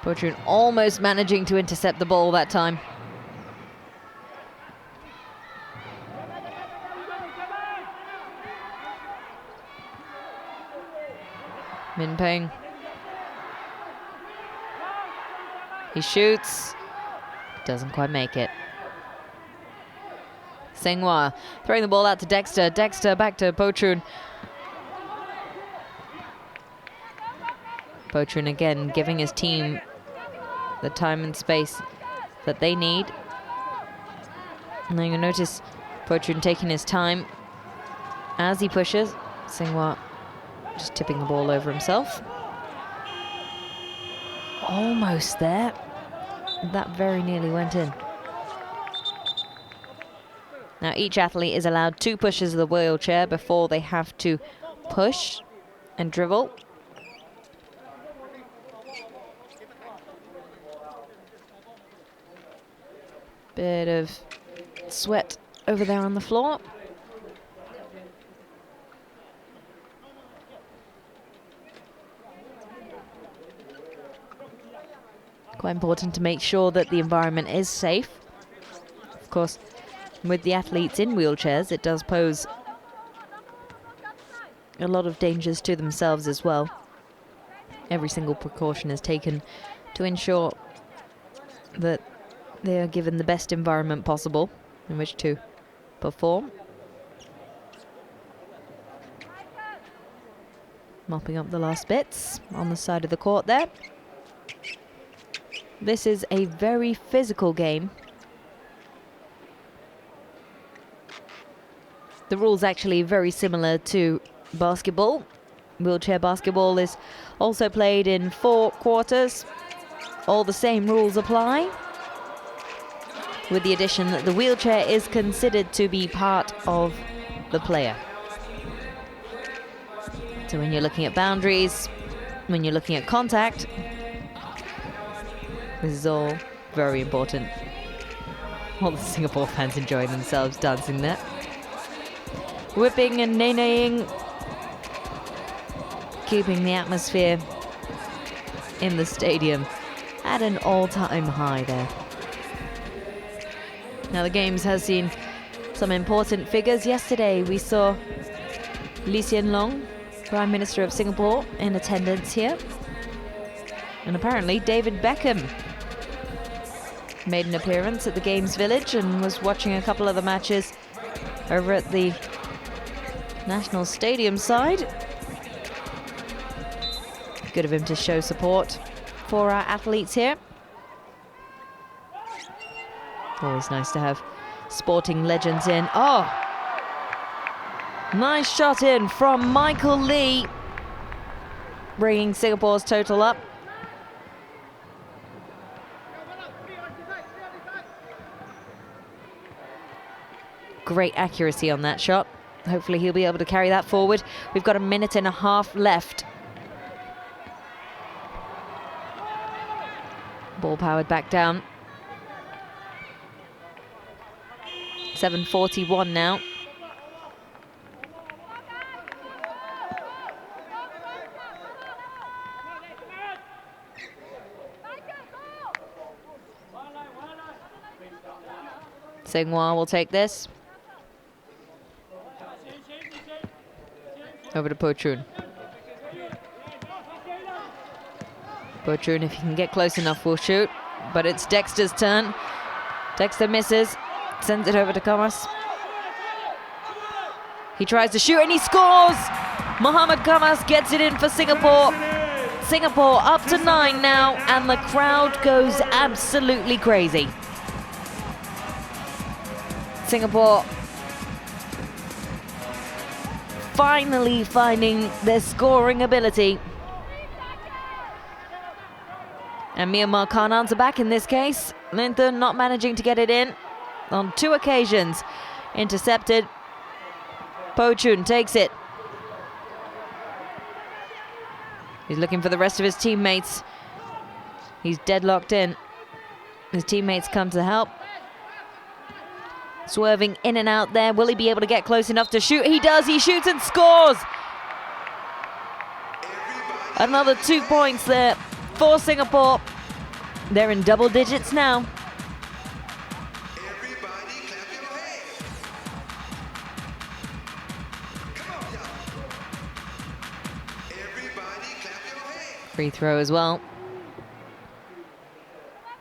Speaker 2: Pochun almost managing to intercept the ball that time. Min Peng. He shoots. Doesn't quite make it. Senghua throwing the ball out to Dexter. Dexter back to Pochun. Pochun again giving his team the time and space that they need. And then you'll notice Pochun taking his time as he pushes. Senghua just tipping the ball over himself. Almost there. That very nearly went in. Now each athlete is allowed 2 pushes of the wheelchair before they have to push and dribble. Bit of sweat over there on the floor. Quite important to make sure that the environment is safe. Of course, with the athletes in wheelchairs, it does pose a lot of dangers to themselves as well. Every single precaution is taken to ensure that they are given the best environment possible in which to perform. Mopping up the last bits on the side of the court there. This is a very physical game. The rules actually very similar to basketball. Wheelchair basketball is also played in 4 quarters. All the same rules apply, with the addition that the wheelchair is considered to be part of the player. So when you're looking at boundaries, when you're looking at contact, this is all very important. All the Singapore fans enjoying themselves dancing there. Whipping and nay-naying, keeping the atmosphere in the stadium at an all-time high there. Now the Games has seen some important figures. Yesterday we saw Lee Hsien Loong, Prime Minister of Singapore, in attendance here. And apparently David Beckham made an appearance at the Games Village and was watching a couple of the matches over at the National Stadium side. Good of him to show support for our athletes here. Always nice to have sporting legends in. Oh! Nice shot in from Michael Lee, bringing Singapore's total up. Great accuracy on that shot. Hopefully he'll be able to carry that forward. We've got 1.5 minutes left. Ball powered back down. 7:41 now. Senghua will take this. Over to Pochun. Pochun, if he can get close enough, will shoot. But it's Dexter's turn. Dexter misses. Sends it over to Kamas. He tries to shoot and he scores! Mohamed Kamas gets it in for Singapore. Singapore up to 9 now, and the crowd goes absolutely crazy. Singapore finally finding their scoring ability. And Myanmar can't answer back in this case. Linton not managing to get it in. on 2 occasions. Intercepted. Pochun takes it. He's looking for the rest of his teammates. He's deadlocked in. His teammates come to help. Swerving in and out there. Will he be able to get close enough to shoot? He does. He shoots and scores. Another 2 points there for Singapore. They're in double digits now. Free throw as well.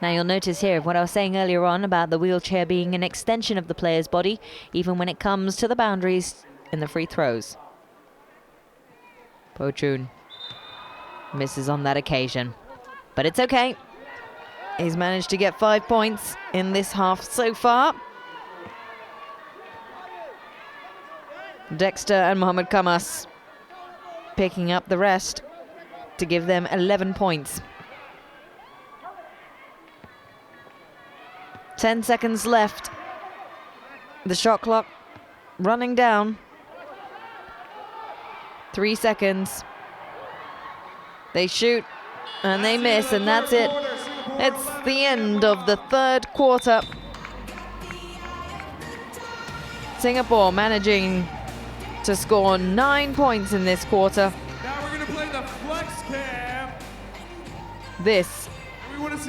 Speaker 2: Now you'll notice here what I was saying earlier on about the wheelchair being an extension of the player's body, even when it comes to the boundaries in the free throws. Pochun misses on that occasion, but it's okay. He's managed to get 5 points in this half so far. Dexter and Mohamed Kamas picking up the rest to give them 11 points. 10 seconds left. The shot clock running down. 3 seconds. They shoot and they miss, and that's it. It's the end of the 3rd quarter. Singapore managing to score 9 points in this quarter.
Speaker 1: Now we're going to play the flex cam.
Speaker 2: This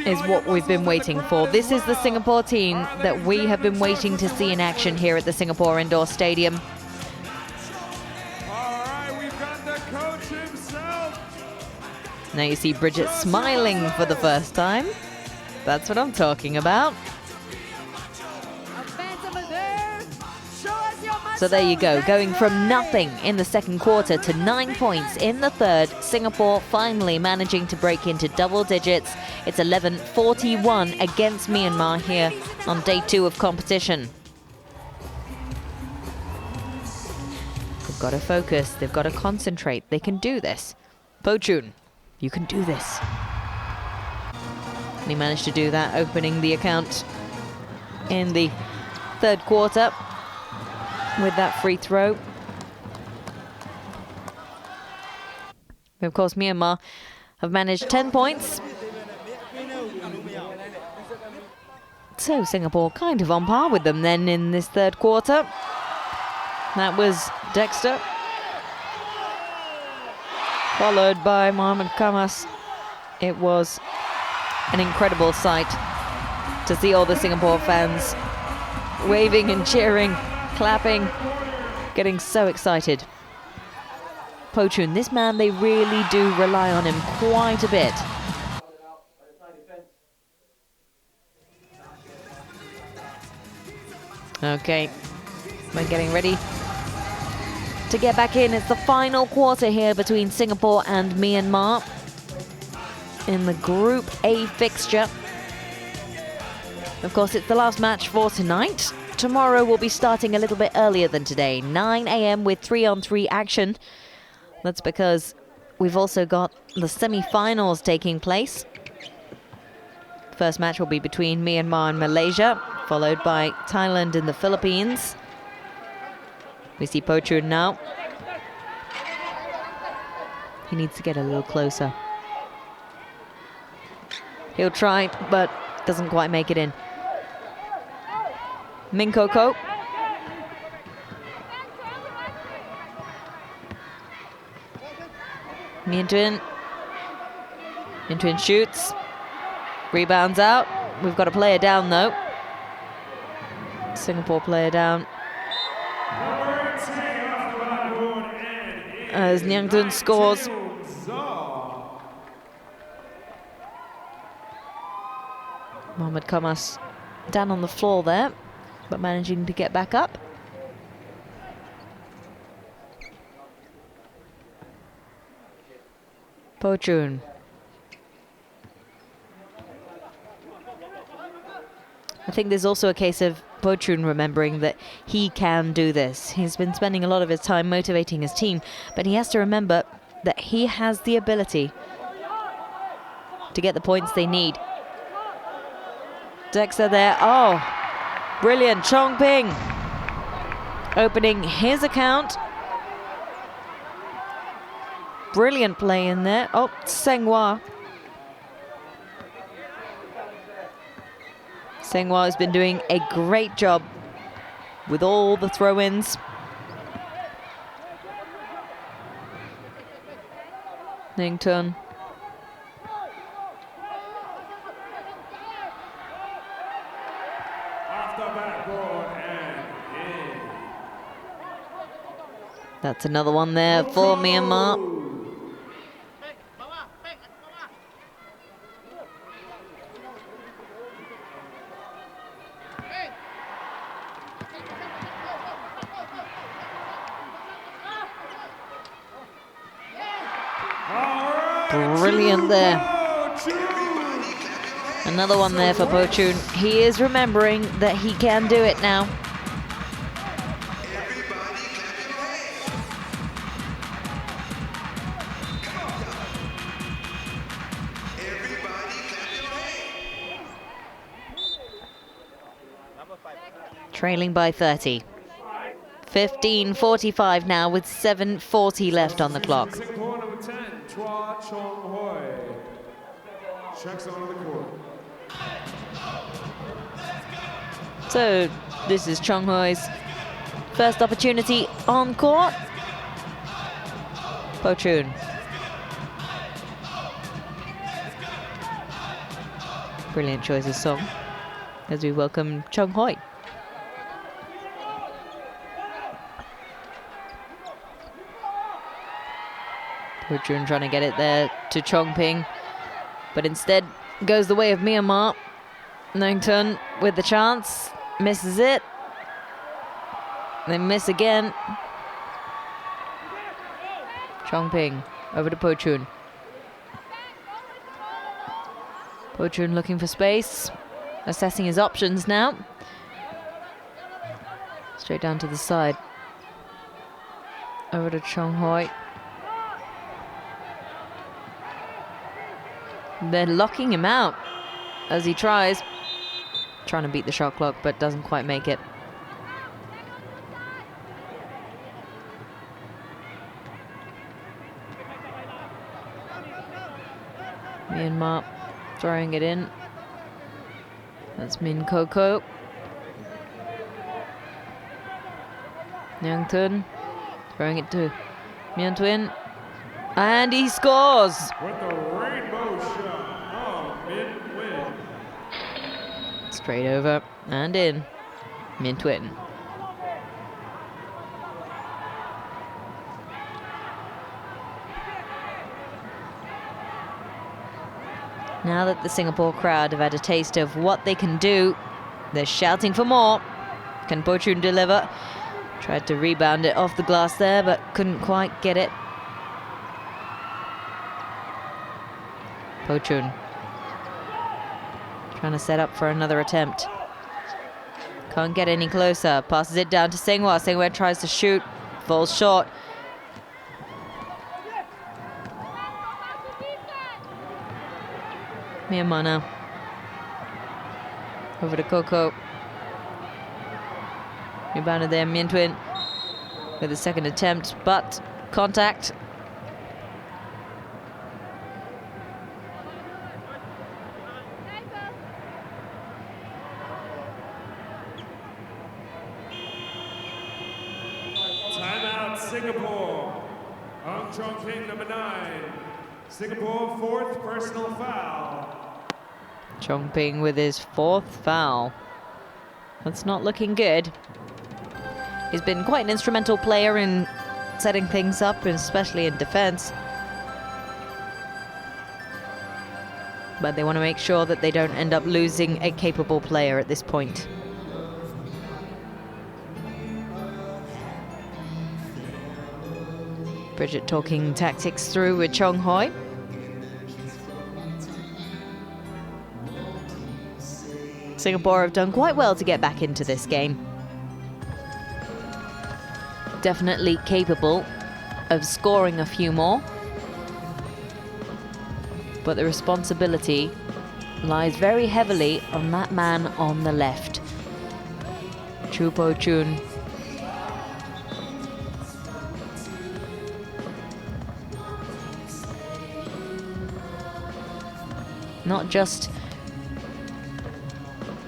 Speaker 2: is what we've been waiting for. This is the Singapore team that we have been waiting to see in action here at the Singapore Indoor Stadium.
Speaker 1: All right, we've got the coach himself.
Speaker 2: Now you see Bridget smiling for the first time. That's what I'm talking about. So there you go, going from nothing in the 2nd quarter to 9 points in the 3rd. Singapore finally managing to break into double digits. It's 11-41 against Myanmar here on day 2 of competition. They've got to focus, they've got to concentrate. They can do this. Pochun, you can do this. And he managed to do that, opening the account in the 3rd quarter with that free throw. Of course, Myanmar have managed 10 points. So Singapore kind of on par with them then in this 3rd quarter. That was Dexter, followed by Mohamed Kamas. It was an incredible sight to see all the Singapore fans waving and cheering, clapping, getting so excited. Pochun, this man, they really do rely on him quite a bit. Okay, we're getting ready to get back in. It's the final quarter here between Singapore and Myanmar in the Group A fixture. Of course, it's the last match for tonight. Tomorrow we'll be starting a little bit earlier than today, 9 a.m. with 3-on-3 action. That's because we've also got the semi-finals taking place. First match will be between Myanmar and Malaysia, followed by Thailand and the Philippines. We see Pochun now. He needs to get a little closer. He'll try, but doesn't quite make it in. Min Koko. Mintun. Mintun shoots. Rebounds out. We've got a player down though. Singapore player down. As Nyangdun scores. Mohamed Kamas down on the floor there, but managing to get back up. Pochun. I think there's also a case of Pochun remembering that he can do this. He's been spending a lot of his time motivating his team, but he has to remember that he has the ability to get the points they need. Dexter there, oh, Brilliant, Chong Ping opening his account. Brilliant play in there. Oh, Senghua. Senghua has been doing a great job with all the throw-ins. Nington.
Speaker 1: Off the backboard and in.
Speaker 2: That's another one there for Myanmar. Brilliant there. Another one there for Po Chun. He is remembering that he can do it now. Trailing by 30. 15:45 now with 7:40 left on the clock.
Speaker 1: Number 10, Chua Chong Hoi. Checks onto the court.
Speaker 2: So this is Chong Hoi's first opportunity on court. Po Chun. Brilliant choice of song as we welcome Chong Hoi. Po Chun trying to get it there to Chong Ping, but instead goes the way of Myanmar. Nington with the chance, misses it. They miss again. Chong Ping over to Po Chun. Po Chun looking for space, assessing his options now. Straight down to the side. Over to Chong Hoi. They're locking him out as he tries. Trying to beat the shot clock, but doesn't quite make it. Myanmar throwing it in. That's Min Koko. Nyang Tun throwing it to Myan Twin. And he scores!
Speaker 1: With the rainbow shot. Oh, mid-win.
Speaker 2: Straight over and in. Min Twin. Now that the Singapore crowd have had a taste of what they can do, they're shouting for more. Can Po Chun deliver? Tried to rebound it off the glass there, but couldn't quite get it. Po Chun trying to set up for another attempt. Can't get any closer. Passes it down to Senghua. Senghua tries to shoot. Falls short. Myanmar now. Over to Koko. Rebounded there, Myan Twin with a second attempt, but contact.
Speaker 1: Timeout, Singapore. Ong Chong Ping, number 9. Singapore, 4th personal foul.
Speaker 2: Chong Ping with his 4th foul. That's not looking good. He's been quite an instrumental player in setting things up, especially in defense. But they want to make sure that they don't end up losing a capable player at this point. Bridget talking tactics through with Chong Hoi. Singapore have done quite well to get back into this game. Definitely capable of scoring a few more. But the responsibility lies very heavily on that man on the left. Chu Po Chun. Not just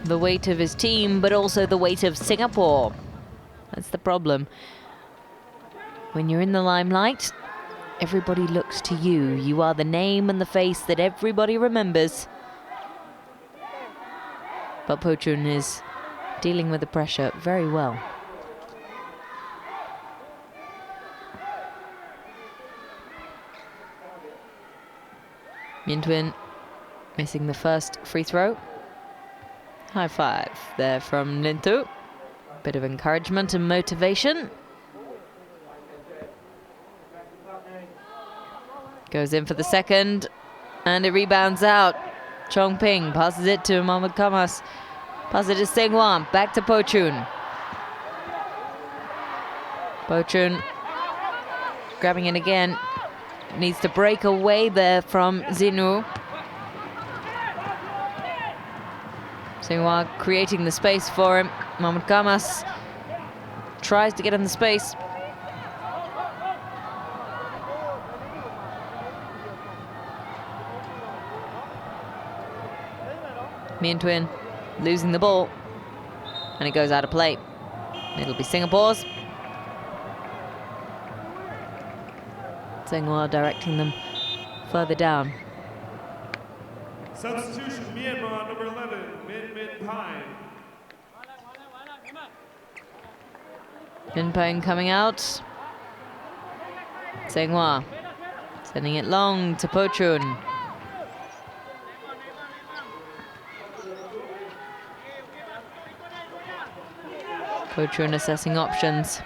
Speaker 2: the weight of his team, but also the weight of Singapore. That's the problem. When you're in the limelight, everybody looks to you. You are the name and the face that everybody remembers. But Po Chun is dealing with the pressure very well. Minh Thuy missing the first free throw. High five there from Linh Tu. Bit of encouragement and motivation. Goes in for the second, and it rebounds out. Chong Ping passes it to Mohammad Kamas. Passes it to Seng-Hwa, back to Po Chun. Po Chun grabbing it again. Needs to break away there from Zinu. Seng-Hwa creating the space for him. Mohammad Kamas tries to get in the space. Minh Thuy losing the ball, and it goes out of play. It'll be Singapore's. Seng-Hwa directing them further down.
Speaker 1: Substitution, Myanmar, number 11, Min Pine.
Speaker 2: Min Pine coming out. Seng-Hwa sending it long to Po Chun. Po Chun assessing options.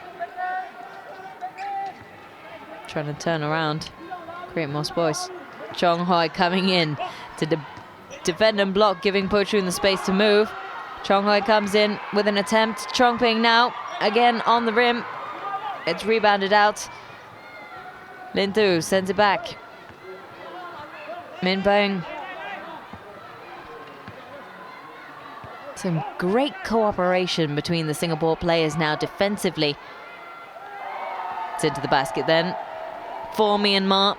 Speaker 2: Trying to turn around, create more space. Chong Hoi coming in to defend and block, giving Po Chun the space to move. Chong Hoi comes in with an attempt. Chong Ping now, again on the rim. It's rebounded out. Linh Tu sends it back. Min Peng. Some great cooperation between the Singapore players now defensively. It's into the basket then for Myanmar.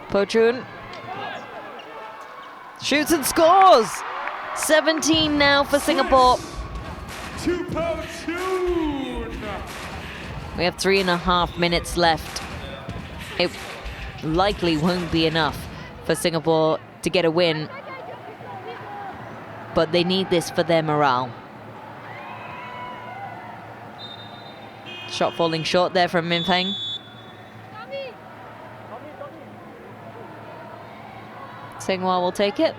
Speaker 2: Po Chun shoots and scores! 17 now for Singapore.
Speaker 1: To Po Chun.
Speaker 2: We have 3.5 minutes left. It likely won't be enough for Singapore to get a win, but they need this for their morale. Shot falling short there from Min Peng. Seng-Hwa will take it.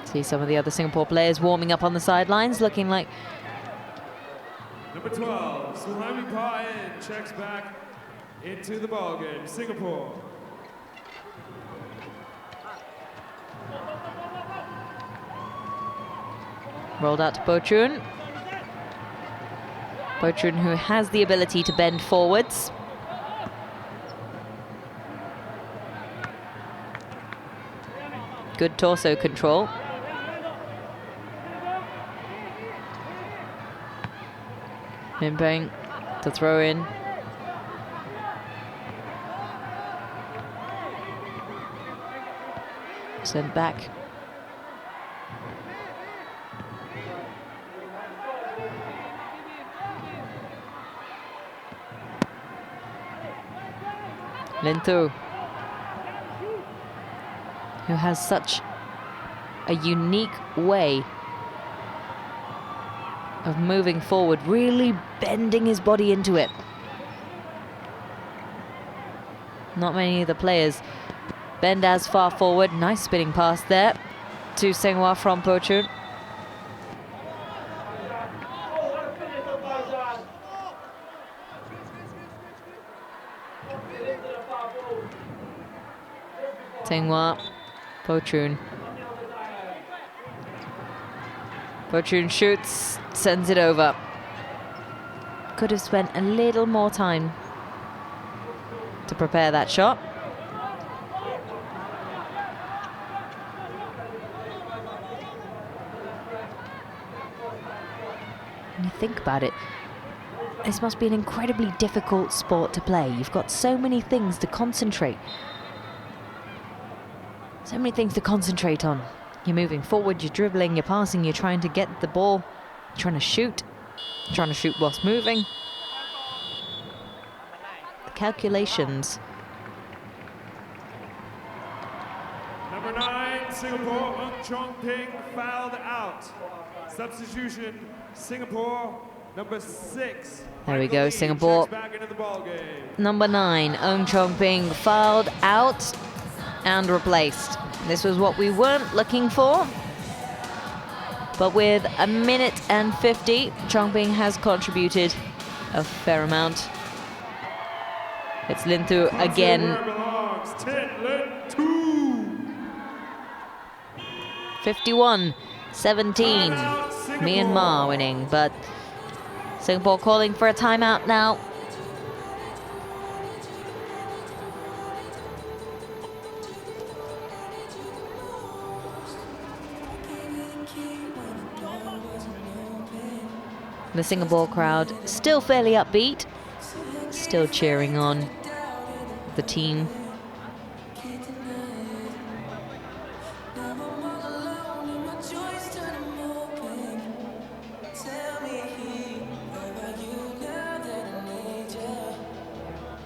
Speaker 2: See some of the other Singapore players warming up on the sidelines, looking like...
Speaker 1: Number 12, Suhaimi Pa-En checks back into the ballgame. Singapore.
Speaker 2: Rolled out to Po Chun. Po Chun, who has the ability to bend forwards. Good torso control. Min Peng to throw in. Sent back. Linh Tu, who has such a unique way of moving forward, really bending his body into it. Not many of the players bend as far forward. Nice spinning pass there to Seng-Hwa from Po Chun. Tinghua, Pochun. Pochun shoots, sends it over. Could have spent a little more time to prepare that shot. When you think about it, this must be an incredibly difficult sport to play. You've got so many things to concentrate. So many things to concentrate on. You're moving forward, you're dribbling, you're passing, you're trying to get the ball, you're trying to shoot whilst moving. The calculations.
Speaker 1: Number 9, Singapore, Ng Chong Ping fouled out. Substitution, Singapore, number 6.
Speaker 2: There we go, Singapore.
Speaker 1: Back into the ball game.
Speaker 2: Number 9, Ng Chong Ping fouled out and replaced. This was what we weren't looking for. But with a minute and 50, Chong Ping has contributed a fair amount. It's Lin Tu again. 51-17. Myanmar winning, but Singapore calling for a timeout now. The Singapore crowd still fairly upbeat, still cheering on the team.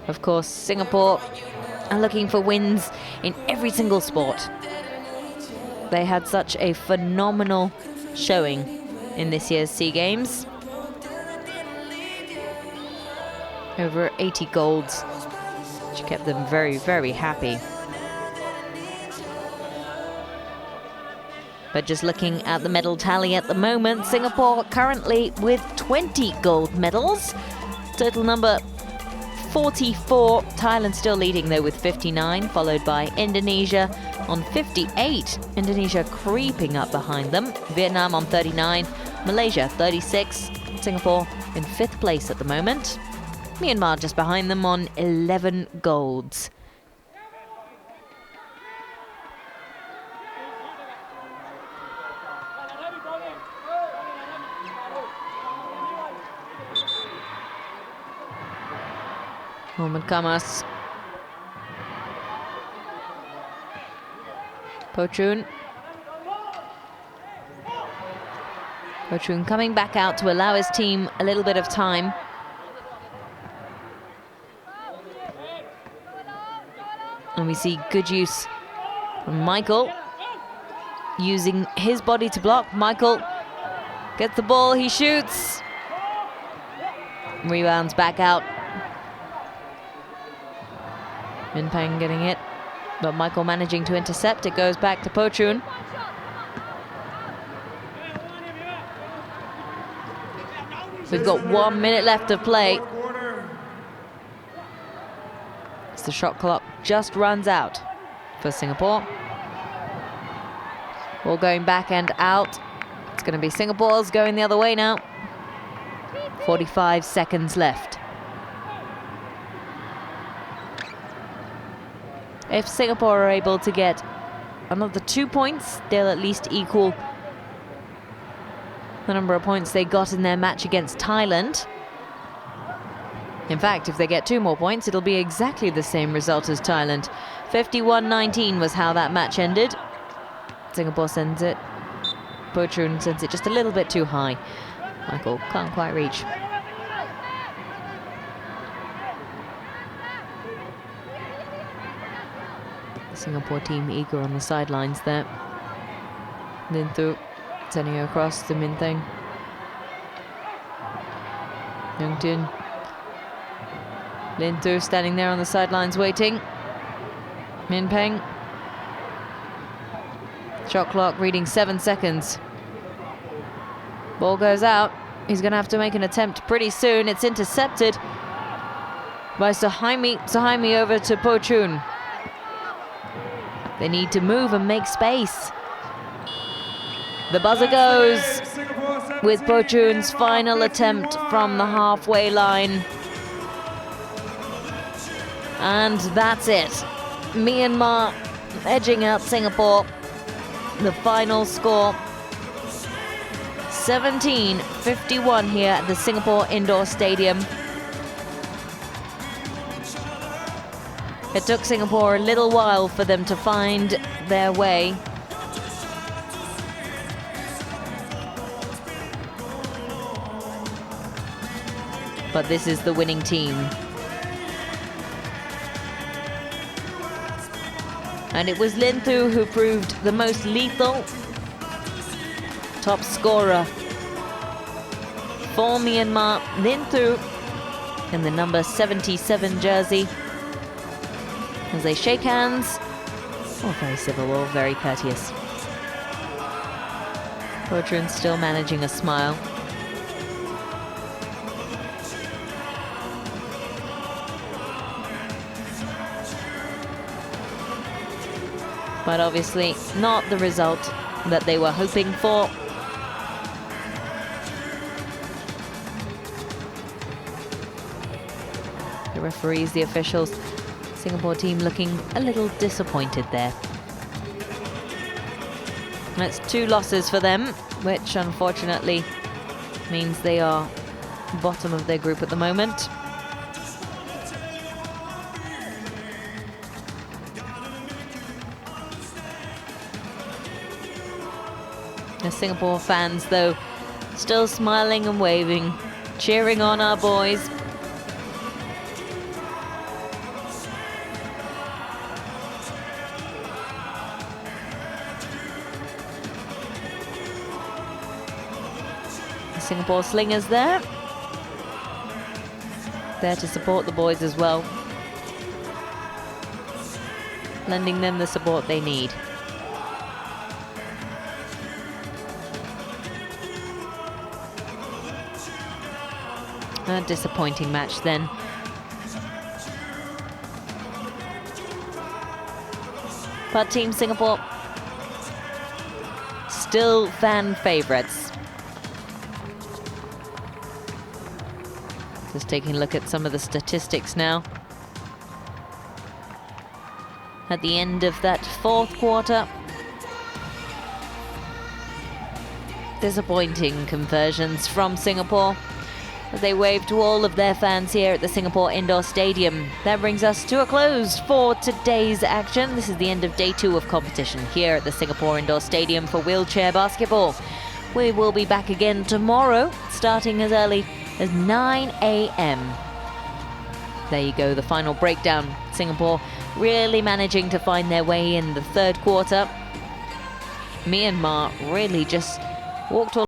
Speaker 2: Of course, Singapore are looking for wins in every single sport. They had such a phenomenal showing in this year's SEA Games. Over 80 golds, which kept them very, very happy. But just looking at the medal tally at the moment, Singapore currently with 20 gold medals. Total number 44. Thailand still leading though with 59, followed by Indonesia on 58. Indonesia creeping up behind them. Vietnam on 39, Malaysia 36, Singapore in 5th place at the moment. Myanmar just behind them on 11 golds. Mohammad Kamas. Pochun. Pochun coming back out to allow his team a little bit of time. And we see good use from Michael, using his body to block. Michael gets the ball, he shoots. Rebounds back out. Min Peng getting it, but Michael managing to intercept. It goes back to Pochun. We've got 1 minute left of play. The shot clock just runs out for Singapore. Ball going back and out. It's going to be Singapore's going the other way now. 45 seconds left. If Singapore are able to get another 2 points, they'll at least equal the number of points they got in their match against Thailand. In fact, if they get 2 more points, it'll be exactly the same result as Thailand. 51-19 was how that match ended. Singapore sends it. Pochun sends it just a little bit too high. Michael can't quite reach. The Singapore team eager on the sidelines there. Lin Tu sending it across to Min Peng. Young Tin. Lin Tu standing there on the sidelines waiting. Min Peng. Shot clock reading 7 seconds. Ball goes out. He's going to have to make an attempt pretty soon. It's intercepted. by Suhaimi over to Pochun. They need to move and make space. The buzzer goes with Pochun's final attempt from the halfway line. And that's it. Myanmar edging out Singapore. The final score 17-51 here at the Singapore Indoor Stadium. It took Singapore a little while for them to find their way. But this is the winning team. And it was Lin Thu who proved the most lethal top scorer for Myanmar. Lin Thu in the number 77 jersey. As they shake hands, all very civil, all very courteous. Pochun still managing a smile. But obviously not the result that they were hoping for. The referees, the officials, Singapore team looking a little disappointed there. That's 2 losses for them, which unfortunately means they are bottom of their group at the moment. The Singapore fans, though, still smiling and waving, cheering on our boys. The Singapore slingers there to support the boys as well, lending them the support they need. A disappointing match then. But Team Singapore still fan favourites. Just taking a look at some of the statistics now. At the end of that 4th quarter, disappointing conversions from Singapore. They waved to all of their fans here at the Singapore Indoor Stadium. That brings us to a close for today's action. This is the end of day 2 of competition here at the Singapore Indoor Stadium for wheelchair basketball. We will be back again tomorrow, starting as early as 9 a.m. There you go, the final breakdown. Singapore really managing to find their way in the 3rd quarter. Myanmar really just walked all